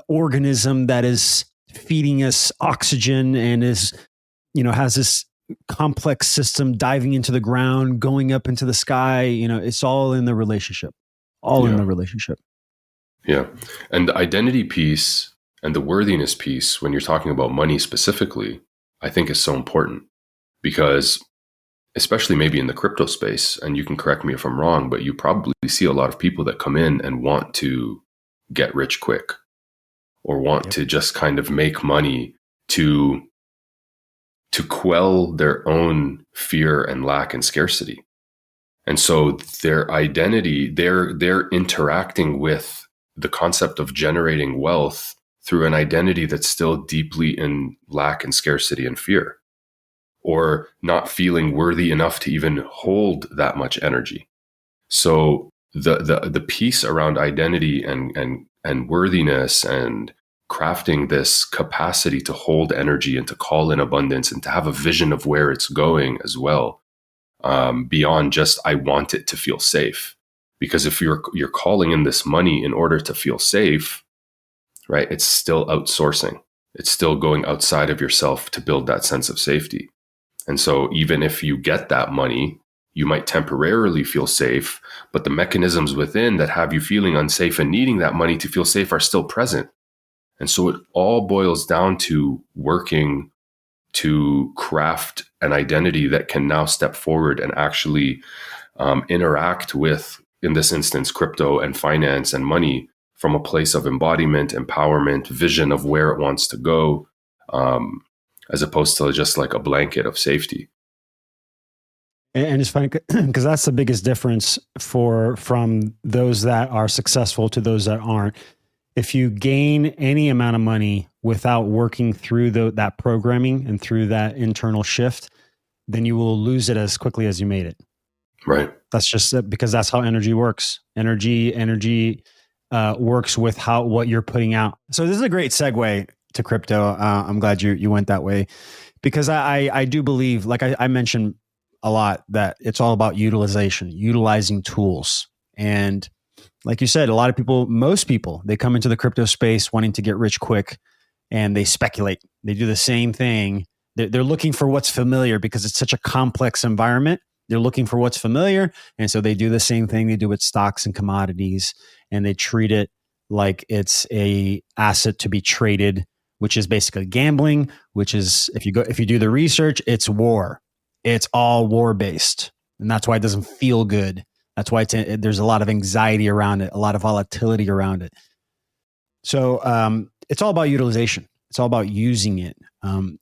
organism that is feeding us oxygen and has this complex system diving into the ground, going up into the sky. It's all in the relationship, all in Yeah. the relationship. Yeah. And the identity piece and the worthiness piece, when you're talking about money specifically, I think is so important because, especially maybe in the crypto space, and you can correct me if I'm wrong, but you probably see a lot of people that come in and want to get rich quick or want to just kind of make money to quell their own fear and lack and scarcity. And so their identity, they're interacting with the concept of generating wealth through an identity that's still deeply in lack and scarcity and fear, or not feeling worthy enough to even hold that much energy. So the piece around identity and worthiness and crafting this capacity to hold energy and to call in abundance and to have a vision of where it's going as well, beyond just I want it to feel safe. Because if you're calling in this money in order to feel safe, right? It's still outsourcing. It's still going outside of yourself to build that sense of safety. And so even if you get that money, you might temporarily feel safe, but the mechanisms within that have you feeling unsafe and needing that money to feel safe are still present. And so it all boils down to working to craft an identity that can now step forward and actually interact with, in this instance, crypto and finance and money from a place of embodiment, empowerment, vision of where it wants to go, um, as opposed to just like a blanket of safety. And it's funny because that's the biggest difference from those that are successful to those that aren't. If you gain any amount of money without working through that programming and through that internal shift, then you will lose it as quickly as you made it. Right. That's just it, because that's how energy works. Energy works with what you're putting out. So this is a great segue to crypto. I'm glad you went that way, because I do believe, like I mentioned a lot, that it's all about utilizing tools. And like you said, most people, they come into the crypto space wanting to get rich quick, and they speculate. They do the same thing. They're looking for what's familiar because it's such a complex environment. They're looking for what's familiar. And so they do the same thing they do with stocks and commodities, and they treat it like it's a asset to be traded, which is basically gambling, which is, if you do the research, it's war. It's all war based. And that's why it doesn't feel good. That's why there's a lot of anxiety around it, a lot of volatility around it. So it's all about utilization. It's all about using it.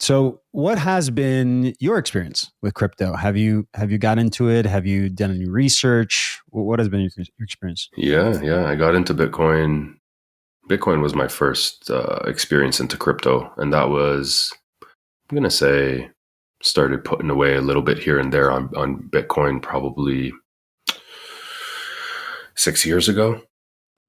So what has been your experience with crypto? Have you got into it? Have you done any research? What has been your experience? Yeah. I got into Bitcoin. Bitcoin was my first experience into crypto. And that was, I'm going to say, started putting away a little bit here and there on Bitcoin probably 6 years ago.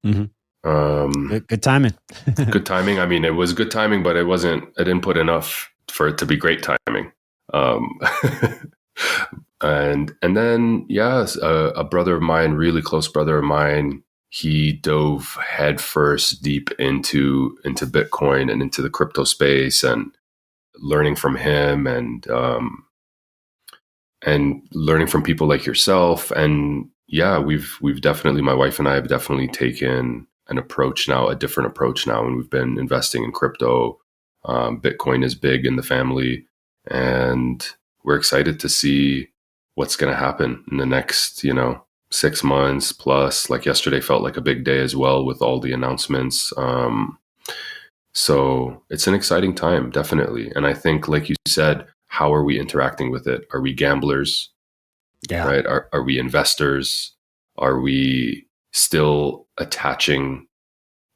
Mm-hmm. Good timing. Good timing. I mean, it was good timing, but I didn't put enough for it to be great timing. And then, a brother of mine, really close brother of mine, he dove headfirst deep into Bitcoin and into the crypto space, and learning from him, and learning from people like yourself. And we've definitely, my wife and I have definitely taken a different approach now, and we've been investing in crypto. Bitcoin is big in the family, and we're excited to see what's going to happen in the next, 6 months plus. Like yesterday felt like a big day as well with all the announcements. So it's an exciting time, definitely. And I think, like you said, how are we interacting with it? Are we gamblers? Yeah. Right? Are we investors? Are we still attaching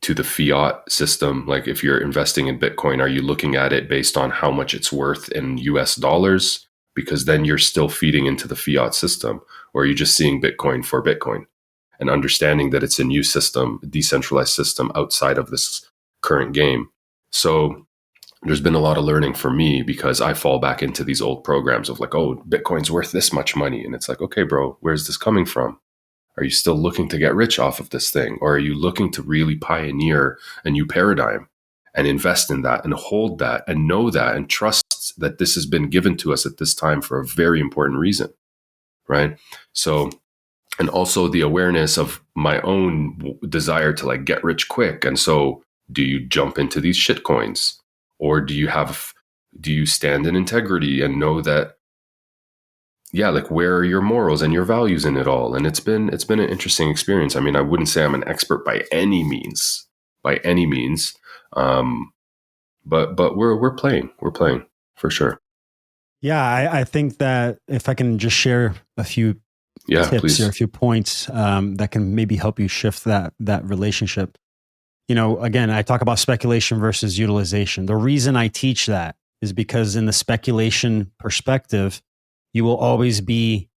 to the fiat system? Like, if you're investing in Bitcoin, are you looking at it based on how much it's worth in US dollars? Because then you're still feeding into the fiat system. Or are you just seeing Bitcoin for Bitcoin and understanding that it's a new system, a decentralized system outside of this current game? So there's been a lot of learning for me, because I fall back into these old programs of like, oh, Bitcoin's worth this much money. And it's like, okay, bro, where's this coming from? Are you still looking to get rich off of this thing? Or are you looking to really pioneer a new paradigm and invest in that and hold that and know that and trust that this has been given to us at this time for a very important reason, right? So, and also the awareness of my own desire to like get rich quick. And so, do you jump into these shit coins, or do you stand in integrity and know that, like, where are your morals and your values in it all? And it's been an interesting experience. I mean, I wouldn't say I'm an expert by any means, but we're playing for sure. Yeah, I think that if I can just share a few tips please. or a few points that can maybe help you shift that relationship. Again, I talk about speculation versus utilization. The reason I teach that is because in the speculation perspective, you will always be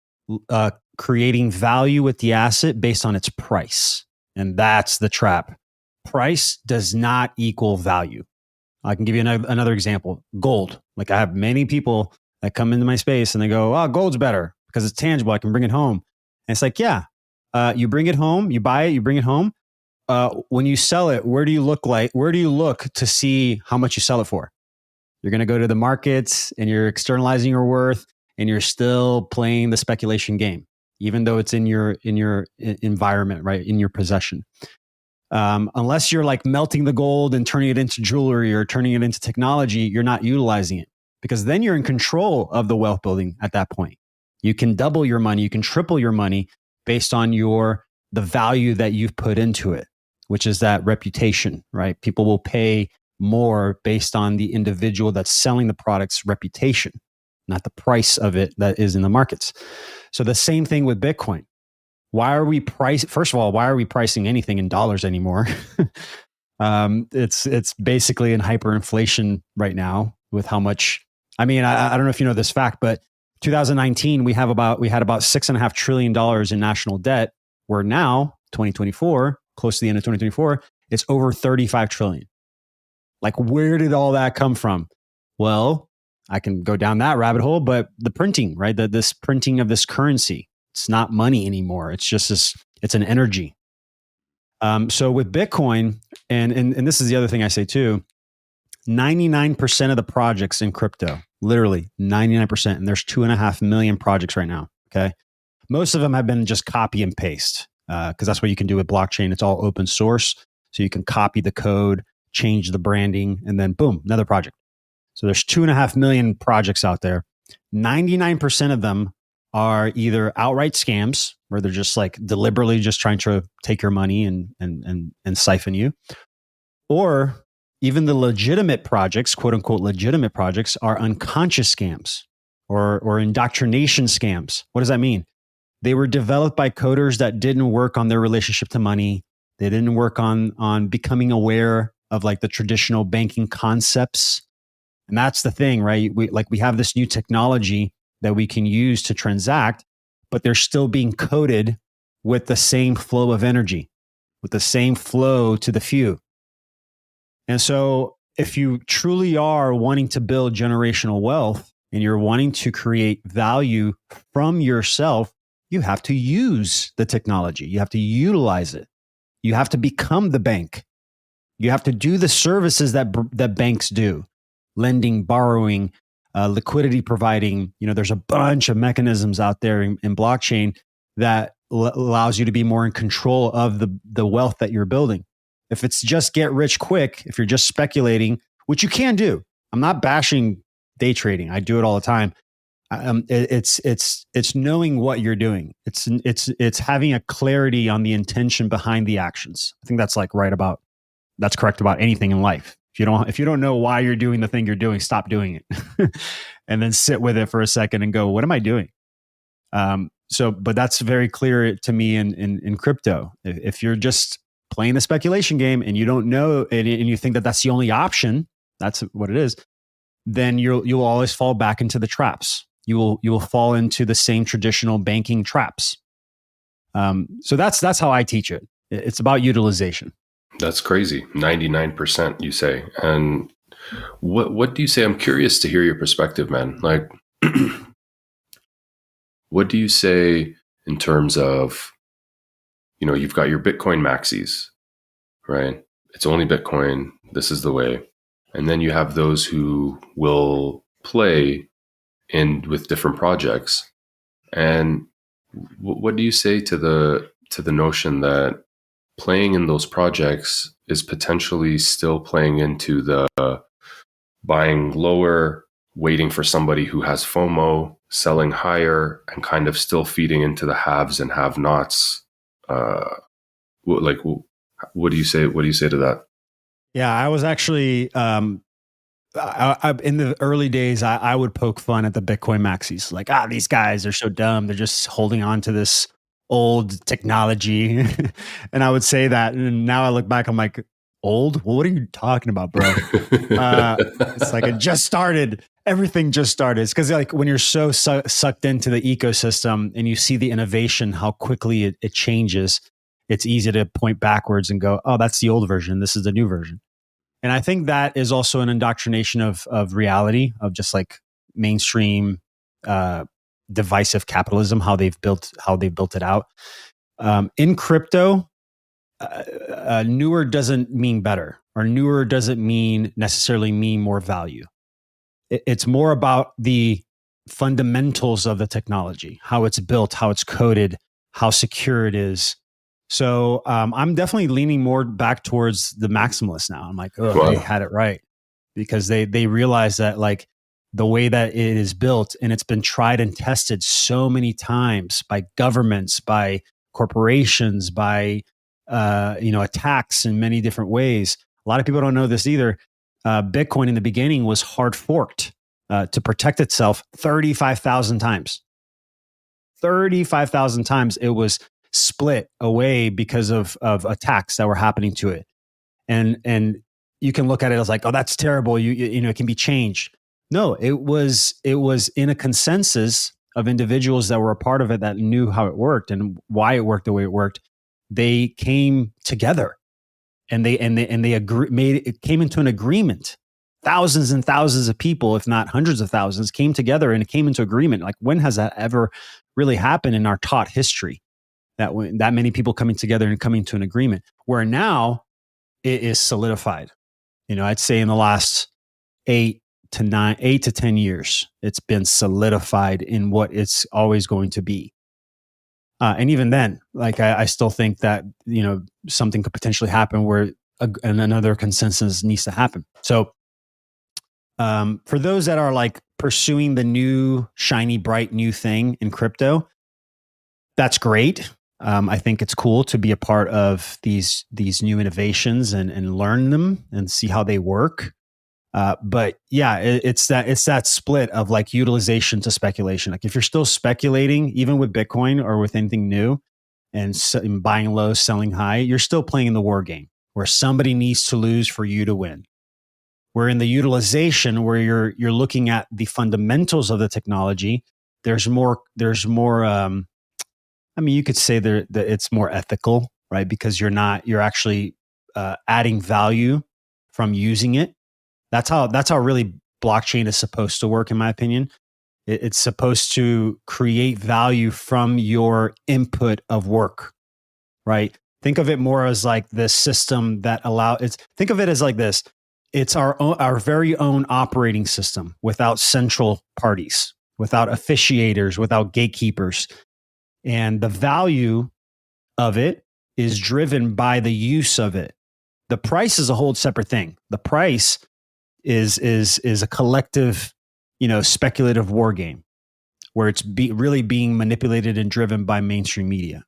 creating value with the asset based on its price. And that's the trap. Price does not equal value. I can give you another example. Gold. Like, I have many people that come into my space and they go, oh, gold's better because it's tangible. I can bring it home. And it's like, you bring it home, you buy it, you bring it home. When you sell it, where do you look to see how much you sell it for? You're going to go to the markets and you're externalizing your worth, and you're still playing the speculation game, even though it's in your environment, right? In your possession. Unless you're like melting the gold and turning it into jewelry or turning it into technology, you're not utilizing it, because then you're in control of the wealth building at that point. You can double your money, you can triple your money based on the value that you've put into it, which is that reputation, right? People will pay more based on the individual that's selling the product's reputation, not the price of it that is in the markets. So the same thing with Bitcoin. First of all, why are we pricing anything in dollars anymore? It's basically in hyperinflation right now with how much. I mean, I don't know if you know this fact, but 2019 we had about $6.5 trillion in national debt. Where now 2024, close to the end of 2024, it's over 35 trillion. Like, where did all that come from? Well, I can go down that rabbit hole, but the printing, right? This printing of this currency. It's not money anymore. It's just it's an energy. So with Bitcoin, and this is the other thing I say too, 99% of the projects in crypto, literally 99%, and there's 2.5 million projects right now. Okay. Most of them have been just copy and paste, because that's what you can do with blockchain. It's all open source. So you can copy the code, change the branding, and then boom, another project. So there's 2.5 million projects out there. 99% of them are either outright scams, where they're just like deliberately just trying to take your money and siphon you, or even the legitimate projects, quote unquote legitimate projects, are unconscious scams or indoctrination scams. What does that mean? They were developed by coders that didn't work on their relationship to money. They didn't work on becoming aware of like the traditional banking concepts. And that's the thing, right? We have this new technology that we can use to transact, but they're still being coded with the same flow of energy, with the same flow to the few. And so if you truly are wanting to build generational wealth and you're wanting to create value from yourself, you have to use the technology. You have to utilize it. You have to become the bank. You have to do the services that banks do: lending, borrowing, liquidity providing. There's a bunch of mechanisms out there in blockchain that allows you to be more in control of the wealth that you're building. If it's just get rich quick, if you're just speculating, which you can do. I'm not bashing day trading. I do it all the time. It's knowing what you're doing. It's having a clarity on the intention behind the actions. I think that's that's correct about anything in life. If you don't know why you're doing the thing you're doing, stop doing it, and then sit with it for a second and go, what am I doing? But that's very clear to me in crypto. If you're just playing the speculation game and you don't know, and you think that that's the only option, that's what it is, then you'll always fall back into the traps. You will fall into the same traditional banking traps. So that's how I teach it. It's about utilization. That's crazy. 99%, you say. And what do you say? I'm curious to hear your perspective, man. Like, what do you say in terms of, you've got your Bitcoin maxis, right? It's only Bitcoin. This is the way. And then you have those who will play with different projects. And what do you say to the notion that playing in those projects is potentially still playing into the buying lower, waiting for somebody who has FOMO, selling higher, and kind of still feeding into the haves and have-nots? What do you say? What do you say to that? Yeah, I was actually in the early days, I would poke fun at the Bitcoin maxis. Like, these guys are so dumb. They're just holding on to this old technology. And I would say that. And now I look back, I'm like, old? Well, what are you talking about, bro? It's like it just started. Everything just started. It's because like when you're so sucked into the ecosystem and you see the innovation, how quickly it changes, it's easy to point backwards and go, oh, that's the old version. This is the new version. And I think that is also an indoctrination of reality, of just like mainstream divisive capitalism, how they've built it out. In crypto, newer doesn't mean better, or newer doesn't necessarily mean more value. It's more about the fundamentals of the technology, how it's built, how it's coded, how secure it is. So I'm definitely leaning more back towards the maximalists now. I'm like, oh, Wow. they had it right, because they realize that like the way that it is built, and it's been tried and tested so many times by governments, by corporations, by attacks in many different ways. A lot of people don't know this either. Bitcoin in the beginning was hard forked to protect itself 35,000 times. 35,000 times it was split away because of attacks that were happening to it. And you can look at it as like, oh, that's terrible. You know, it can be changed. No, it was in a consensus of individuals that were a part of it, that knew how it worked and why it worked the way it worked. They came together and it came into an agreement. Thousands and thousands of people, if not hundreds of thousands, came together and it came into agreement. Like, when has that ever really happened in our taught history? That many people coming together and coming to an agreement, where now it is solidified. You know, I'd say in the last 8 to 10 years, it's been solidified in what it's always going to be. And even then, like, I still think that, you know, something could potentially happen where another consensus needs to happen. So for those that are like pursuing the new shiny, bright new thing in crypto, that's great. I think it's cool to be a part of these new innovations and learn them and see how they work. But yeah, it's that split of like utilization to speculation. Like, if you're still speculating, even with Bitcoin or with anything new, and buying low, selling high, you're still playing the war game where somebody needs to lose for you to win. Where in the utilization, where you're looking at the fundamentals of the technology, there's more. I mean, you could say that it's more ethical, right? Because you're actually adding value from using it. That's how really blockchain is supposed to work, in my opinion. It's supposed to create value from your input of work, right? Think of it more as like this system that think of it as like this. It's our very own operating system without central parties, without officiators, without gatekeepers. And the value of it is driven by the use of it. The price is a whole separate thing. The price is a collective, you know, speculative war game where it's really being manipulated and driven by mainstream media.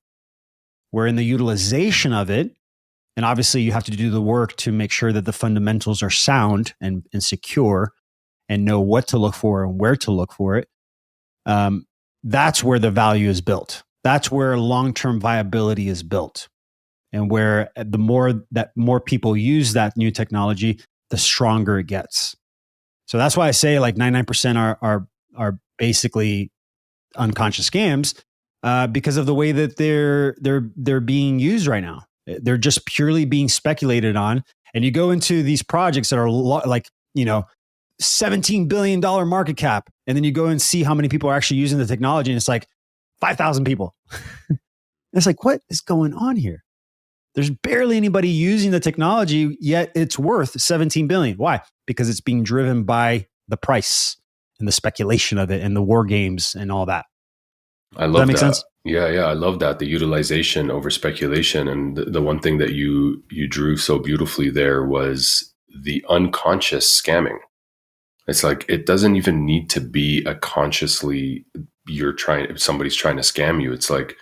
Where in the utilization of it, and obviously you have to do the work to make sure that the fundamentals are sound and secure, and know what to look for and where to look for it. That's where the value is built. That's where long-term viability is built. And where the more people use that new technology, the stronger it gets. So that's why I say like 99% are basically unconscious scams, because of the way that they're being used right now. They're just purely being speculated on. And you go into these projects that are like, you know, $17 billion market cap. And then you go and see how many people are actually using the technology. And it's like 5,000 people. It's like, what is going on here? There's barely anybody using the technology, yet it's worth 17 billion. Why? Because it's being driven by the price and the speculation of it and the war games and all that. I love Does that make sense? Yeah, I love that, the utilization over speculation. And the one thing that you drew so beautifully there was the unconscious scamming. It's like, it doesn't even need to be a consciously somebody's trying to scam you. It's like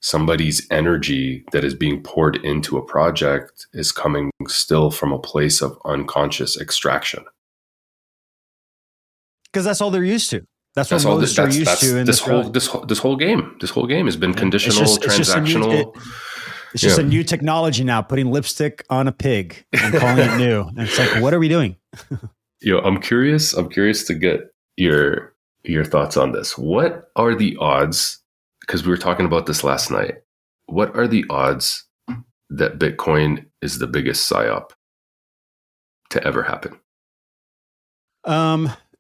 somebody's energy that is being poured into a project is coming still from a place of unconscious extraction. Because that's all they're used to. That's what most are used to in this whole game. This whole game has been conditional, transactional. It's just a new technology now, putting lipstick on a pig and calling it new. And it's like, what are we doing? I'm curious to get your thoughts on this. What are the odds? Because we were talking about this last night. What are the odds that Bitcoin is the biggest psyop to ever happen?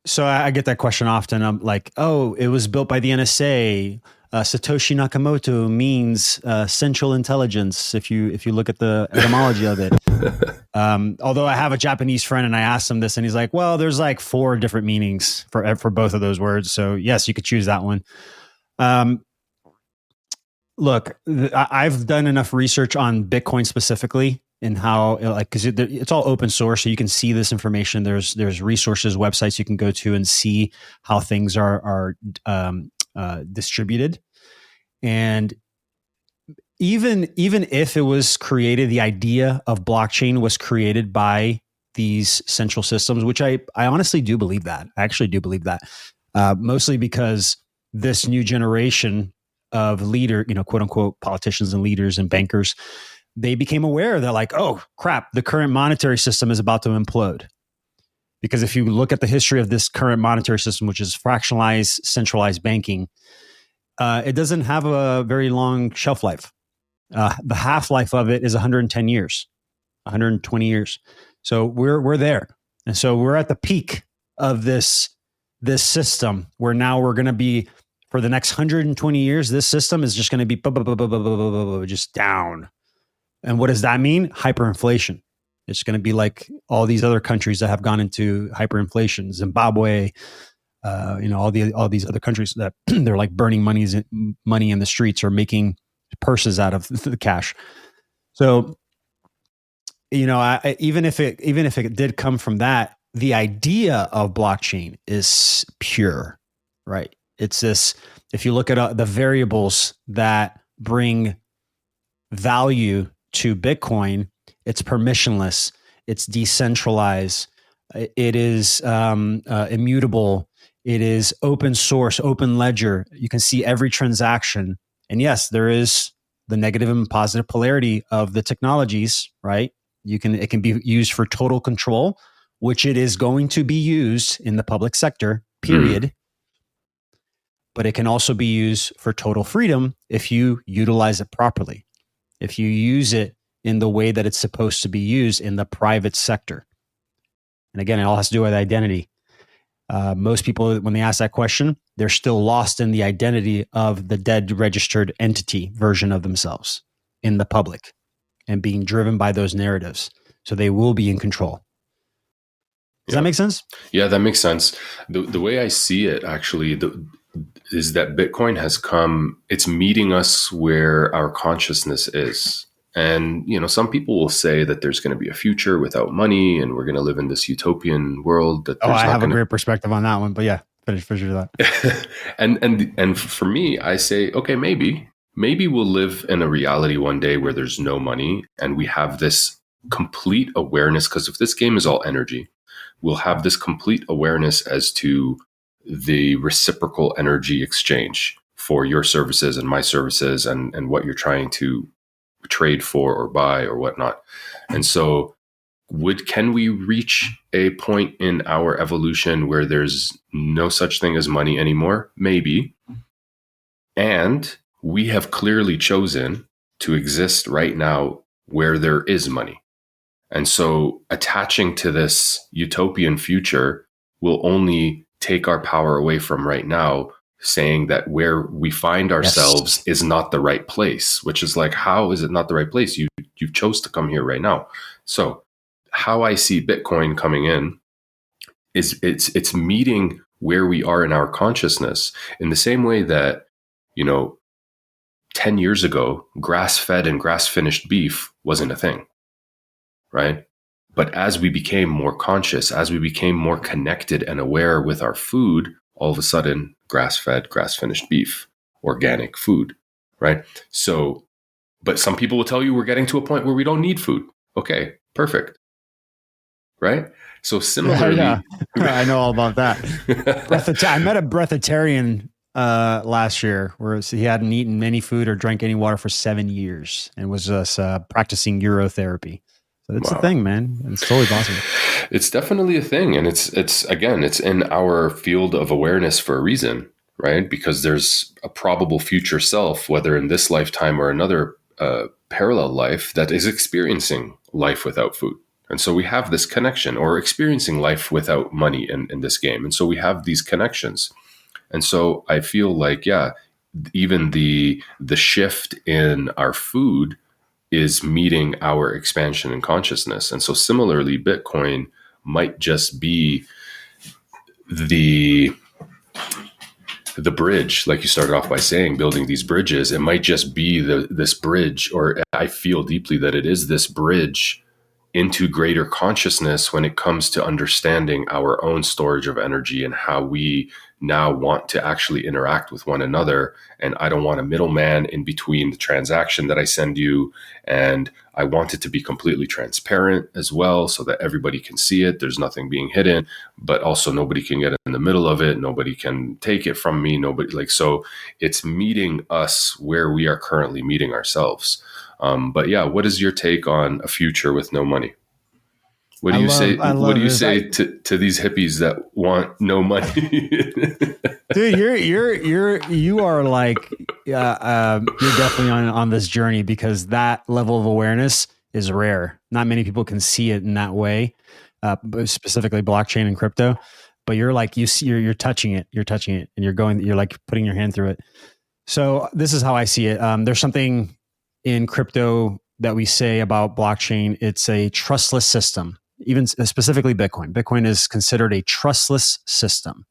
So I get that question often. I'm like, oh, it was built by the NSA. Satoshi Nakamoto means central intelligence. If you look at the etymology of it. Although I have a Japanese friend and I asked him this, and he's like, well, there's like 4 different meanings for both of those words. So yes, you could choose that one. look, I've done enough research on Bitcoin specifically and how, like, because it's all open source, so you can see this information. There's resources, websites you can go to and see how things are distributed. And even if it was created, the idea of blockchain was created by these central systems, which I honestly do believe that. I actually do believe that, mostly because this new generation of leader, quote unquote, politicians and leaders and bankers, they became aware that, like, oh crap, the current monetary system is about to implode. Because if you look at the history of this current monetary system, which is fractionalized, centralized banking, it doesn't have a very long shelf life. The half-life of it is 110 years, 120 years. So we're there. And so we're at the peak of this system, where now we're going to be, for the next 120 years, this system is just going to be just down. And what does that mean? Hyperinflation. It's going to be like all these other countries that have gone into hyperinflation, Zimbabwe, all these other countries that they're like burning money in the streets or making purses out of the cash. So, even if it did come from that, the idea of blockchain is pure, right? It's this. If you look at the variables that bring value to Bitcoin, it's permissionless, it's decentralized, it is immutable, it is open source, open ledger. You can see every transaction. And yes, there is the negative and positive polarity of the technologies, right? It can be used for total control, which it is going to be used in the public sector, period. But it can also be used for total freedom if you utilize it properly, if you use it in the way that it's supposed to be used in the private sector. And again, it all has to do with identity. Most people, when they ask that question, they're still lost in the identity of the dead registered entity version of themselves in the public and being driven by those narratives. So they will be in control. Does that make sense? Yeah, that makes sense. The way I see it, actually, is that Bitcoin has come, it's meeting us where our consciousness is. And, some people will say that there's going to be a future without money and we're going to live in this utopian world. I have a great perspective on that one, but yeah, finish that. and for me, I say, okay, maybe we'll live in a reality one day where there's no money and we have this complete awareness, because if this game is all energy, we'll have this complete awareness as to the reciprocal energy exchange for your services and my services and what you're trying to trade for or buy or whatnot. And so can we reach a point in our evolution where there's no such thing as money anymore? Maybe. And we have clearly chosen to exist right now where there is money. And so attaching to this utopian future will only take our power away from right now, saying that where we find ourselves is not the right place, which is like, how is it not the right place? You've chose to come here right now. So how I see Bitcoin coming in is it's meeting where we are in our consciousness, in the same way that, 10 years ago, grass-fed and grass-finished beef wasn't a thing, right? But as we became more conscious, as we became more connected and aware with our food, all of a sudden, grass-fed, grass-finished beef, organic food, right? So, but some people will tell you we're getting to a point where we don't need food. Okay, perfect. Right? So similarly... Yeah. I know all about that. I met a breatharian last year where he hadn't eaten any food or drank any water for 7 years and was just practicing urotherapy. So it's a thing, man. It's totally possible. It's definitely a thing. And it's in our field of awareness for a reason, right? Because there's a probable future self, whether in this lifetime or another parallel life, that is experiencing life without food. And so we have this connection, or experiencing life without money in this game. And so we have these connections. And so I feel like, even the shift in our food is meeting our expansion in consciousness. And so similarly, Bitcoin might just be the the bridge, like you started off by saying, building these bridges, it might just be this bridge, or I feel deeply that it is this bridge into greater consciousness when it comes to understanding our own storage of energy and how we now want to actually interact with one another. And I don't want a middleman in between the transaction that I send you. And I want it to be completely transparent as well, so that everybody can see it. There's nothing being hidden, but also nobody can get in the middle of it. Nobody can take it from me. Nobody, like, so it's meeting us where we are currently meeting ourselves. But yeah, what is your take on a future with no money? What do you say? I What do love you this. say to these hippies that want no money? Dude, you are like, you're definitely on this journey, because that level of awareness is rare. Not many people can see it in that way, specifically blockchain and crypto. But you're like, you're touching it, and you're like putting your hand through it. So this is how I see it. There's something in crypto that we say about blockchain. It's a trustless system. Even specifically Bitcoin. Bitcoin is considered a trustless system.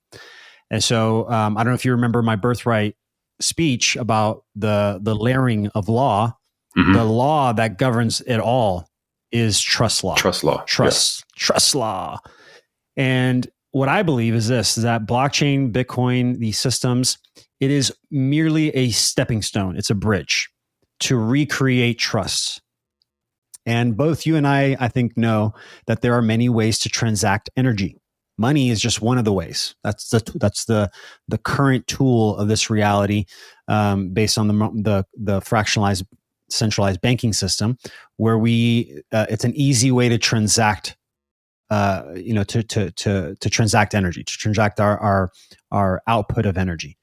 And so I don't know if you remember my birthright speech about the layering of law. Mm-hmm. The law that governs it all is trust law. Trust law. Trust law. And what I believe is this, is that blockchain, Bitcoin, these systems, it is merely a stepping stone. It's a bridge to recreate trust. And both you and I think, know that there are many ways to transact energy. Money is just one of the ways. That's the current tool of this reality, based on the fractionalized centralized banking system, where it's an easy way to transact, to transact energy, to transact our output of energy.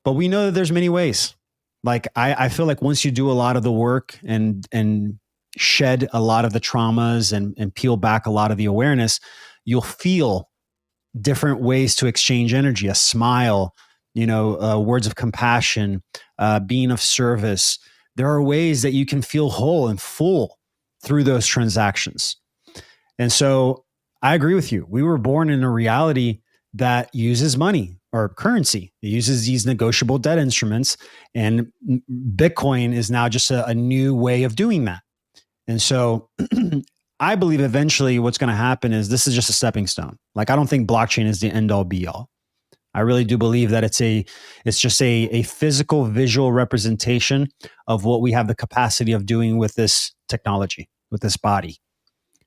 But we know that there's many ways. Like I feel like once you do a lot of the work and shed a lot of the traumas and peel back a lot of the awareness, you'll feel different ways to exchange energy, a smile, words of compassion, being of service. There are ways that you can feel whole and full through those transactions. And so I agree with you. We were born in a reality that uses money or currency. It uses these negotiable debt instruments, and Bitcoin is now just a new way of doing that. And so I believe eventually what's going to happen is this is just a stepping stone. Like, I don't think blockchain is the end all be all. I really do believe that it's just a physical visual representation of what we have the capacity of doing with this technology, with this body.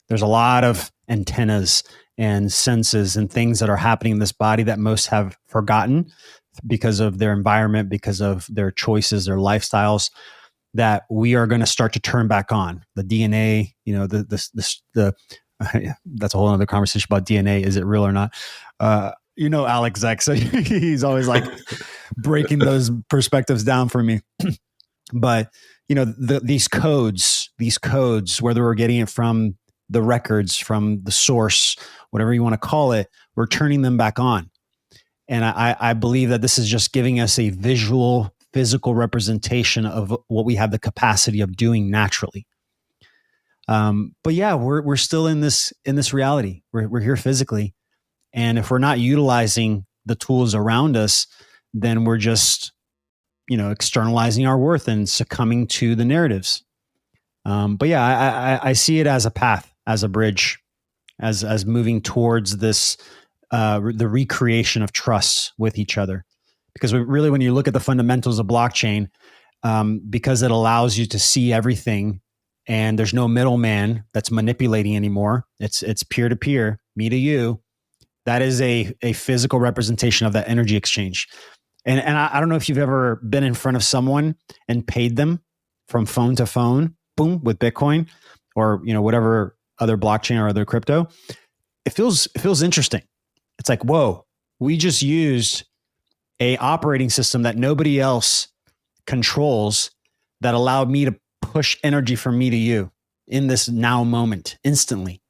There's a lot of antennas and senses and things that are happening in this body that most have forgotten because of their environment, because of their choices, their lifestyles, that we are going to start to turn back on. The DNA, that's a whole other conversation about DNA. Is it real or not? Alex Zek, so he's always like breaking those perspectives down for me. But these codes, whether we're getting it from the records, from the source, whatever you want to call it, we're turning them back on. And I believe that this is just giving us a visual, physical representation of what we have the capacity of doing naturally. But yeah, we're still in this reality. We're here physically. And if we're not utilizing the tools around us, then we're just, externalizing our worth and succumbing to the narratives. But yeah, I see it as a path, as a bridge, as moving towards this, the recreation of trust with each other. Because really, when you look at the fundamentals of blockchain, because it allows you to see everything, and there's no middleman that's manipulating anymore. It's peer to peer, me to you. That is a physical representation of that energy exchange. And I don't know if you've ever been in front of someone and paid them from phone to phone, boom, with Bitcoin or whatever other blockchain or other crypto. It feels interesting. It's like, whoa, we just used a operating system that nobody else controls, that allowed me to push energy from me to you in this now moment instantly.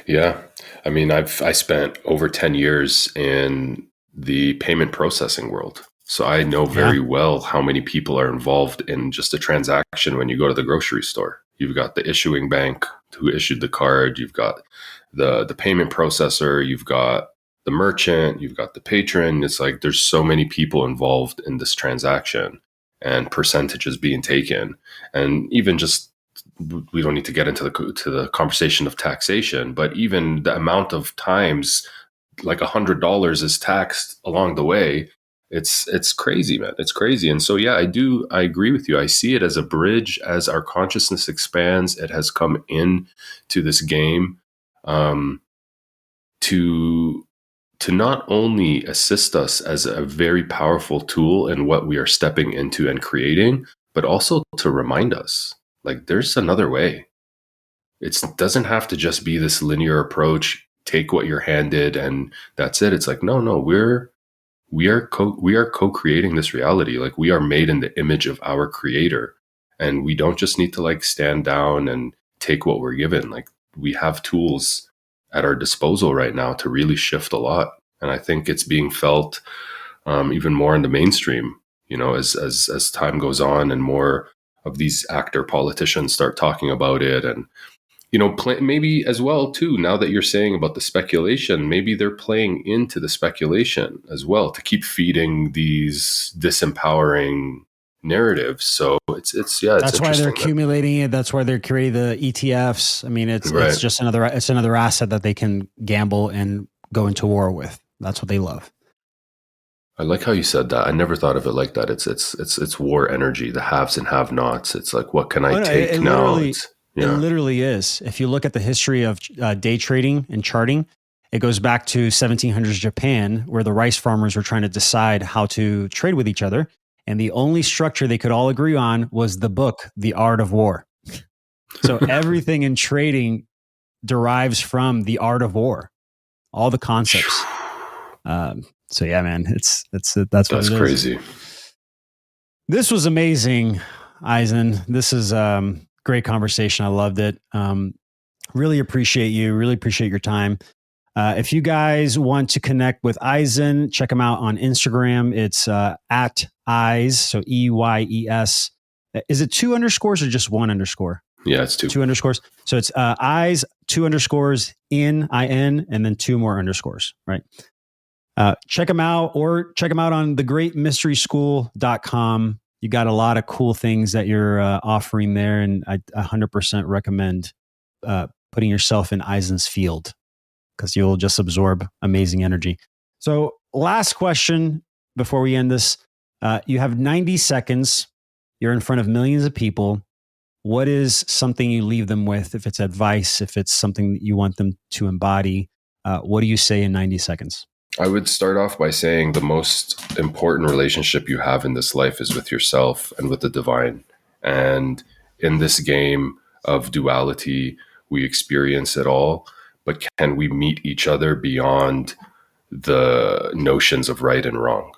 Yeah. I mean, I spent over 10 years in the payment processing world. So I know very well how many people are involved in just a transaction when you go to the grocery store. You've got the issuing bank who issued the card. You've got the payment processor. You've got the merchant, you've got the patron. It's like there's so many people involved in this transaction and percentages being taken. And even just, we don't need to get into the conversation of taxation, but even the amount of times like $100 is taxed along the way, it's crazy, man. It's crazy. And so yeah, I agree with you. I see it as a bridge. As our consciousness expands, it has come in to this game, to not only assist us as a very powerful tool in what we are stepping into and creating, but also to remind us, like, there's another way. It doesn't have to just be this linear approach, take what you're handed and that's it. It's like, no, we are co-creating this reality. Like, we are made in the image of our creator, and we don't just need to like stand down and take what we're given. Like, we have tools at our disposal right now to really shift a lot. And I think it's being felt even more in the mainstream, as time goes on and more of these actor politicians start talking about it. And maybe as well too, now that you're saying about the speculation, maybe they're playing into the speculation as well to keep feeding these disempowering narratives. So it's that's why they're accumulating it. That's why they're creating the ETFs. I mean, it's just another asset that they can gamble and go into war with. That's what they love. I like how you said that. I never thought of it like that. It's war energy, the haves and have-nots. It's like, what can I take now? It literally is. If you look at the history of day trading and charting, it goes back to 1700s Japan, where the rice farmers were trying to decide how to trade with each other. And the only structure they could all agree on was the book, The Art of War. So everything in trading derives from the art of war, all the concepts. So yeah, man, that's crazy. This was amazing, Aizen. This is great conversation. I loved it. Really appreciate you. Really appreciate your time. If you guys want to connect with Aizen, check him out on Instagram. It's at Eyes, so EYES. Is it 2 underscores or just 1 underscore? Yeah, it's 2. 2 underscores. So it's Eyes, 2 underscores, IN, and then 2 more underscores, right? Check him out, or check him out on thegreatmysteryschool.com. You got a lot of cool things that you're offering there, and I 100% recommend putting yourself in Aizen's field, because you'll just absorb amazing energy. So last question before we end this. You have 90 seconds. You're in front of millions of people. What is something you leave them with? If it's advice, if it's something that you want them to embody, what do you say in 90 seconds? I would start off by saying the most important relationship you have in this life is with yourself and with the divine. And in this game of duality, we experience it all, but can we meet each other beyond the notions of right and wrong,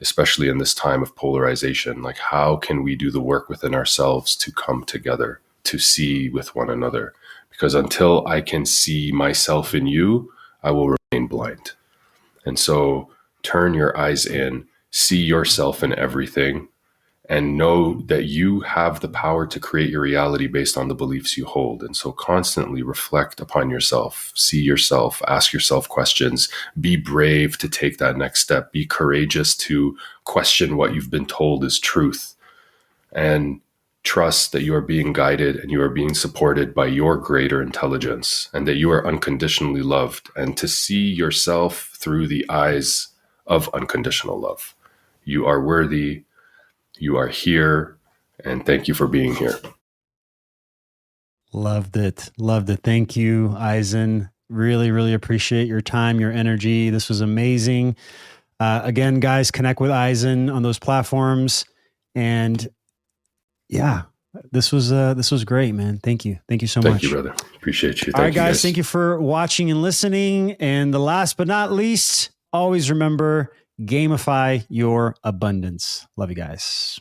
especially in this time of polarization? Like, how can we do the work within ourselves to come together, to see with one another? Because until I can see myself in you, I will remain blind. And so turn your eyes in, see yourself in everything, and know that you have the power to create your reality based on the beliefs you hold. And so constantly reflect upon yourself, see yourself, ask yourself questions, be brave to take that next step, be courageous to question what you've been told is truth, and trust that you are being guided and you are being supported by your greater intelligence, and that you are unconditionally loved, and to see yourself through the eyes of unconditional love. You are worthy. You are here. And thank you for being here. Loved it. Loved it. Thank you, Aizen. Really, really appreciate your time, your energy. This was amazing. Again, guys, connect with Aizen on those platforms. And yeah, this was great, man. Thank you. Thank you so much. Thank you, brother. Appreciate you. All right, guys. Thank you for watching and listening. And the last but not least, always remember, gamify your abundance. Love you guys.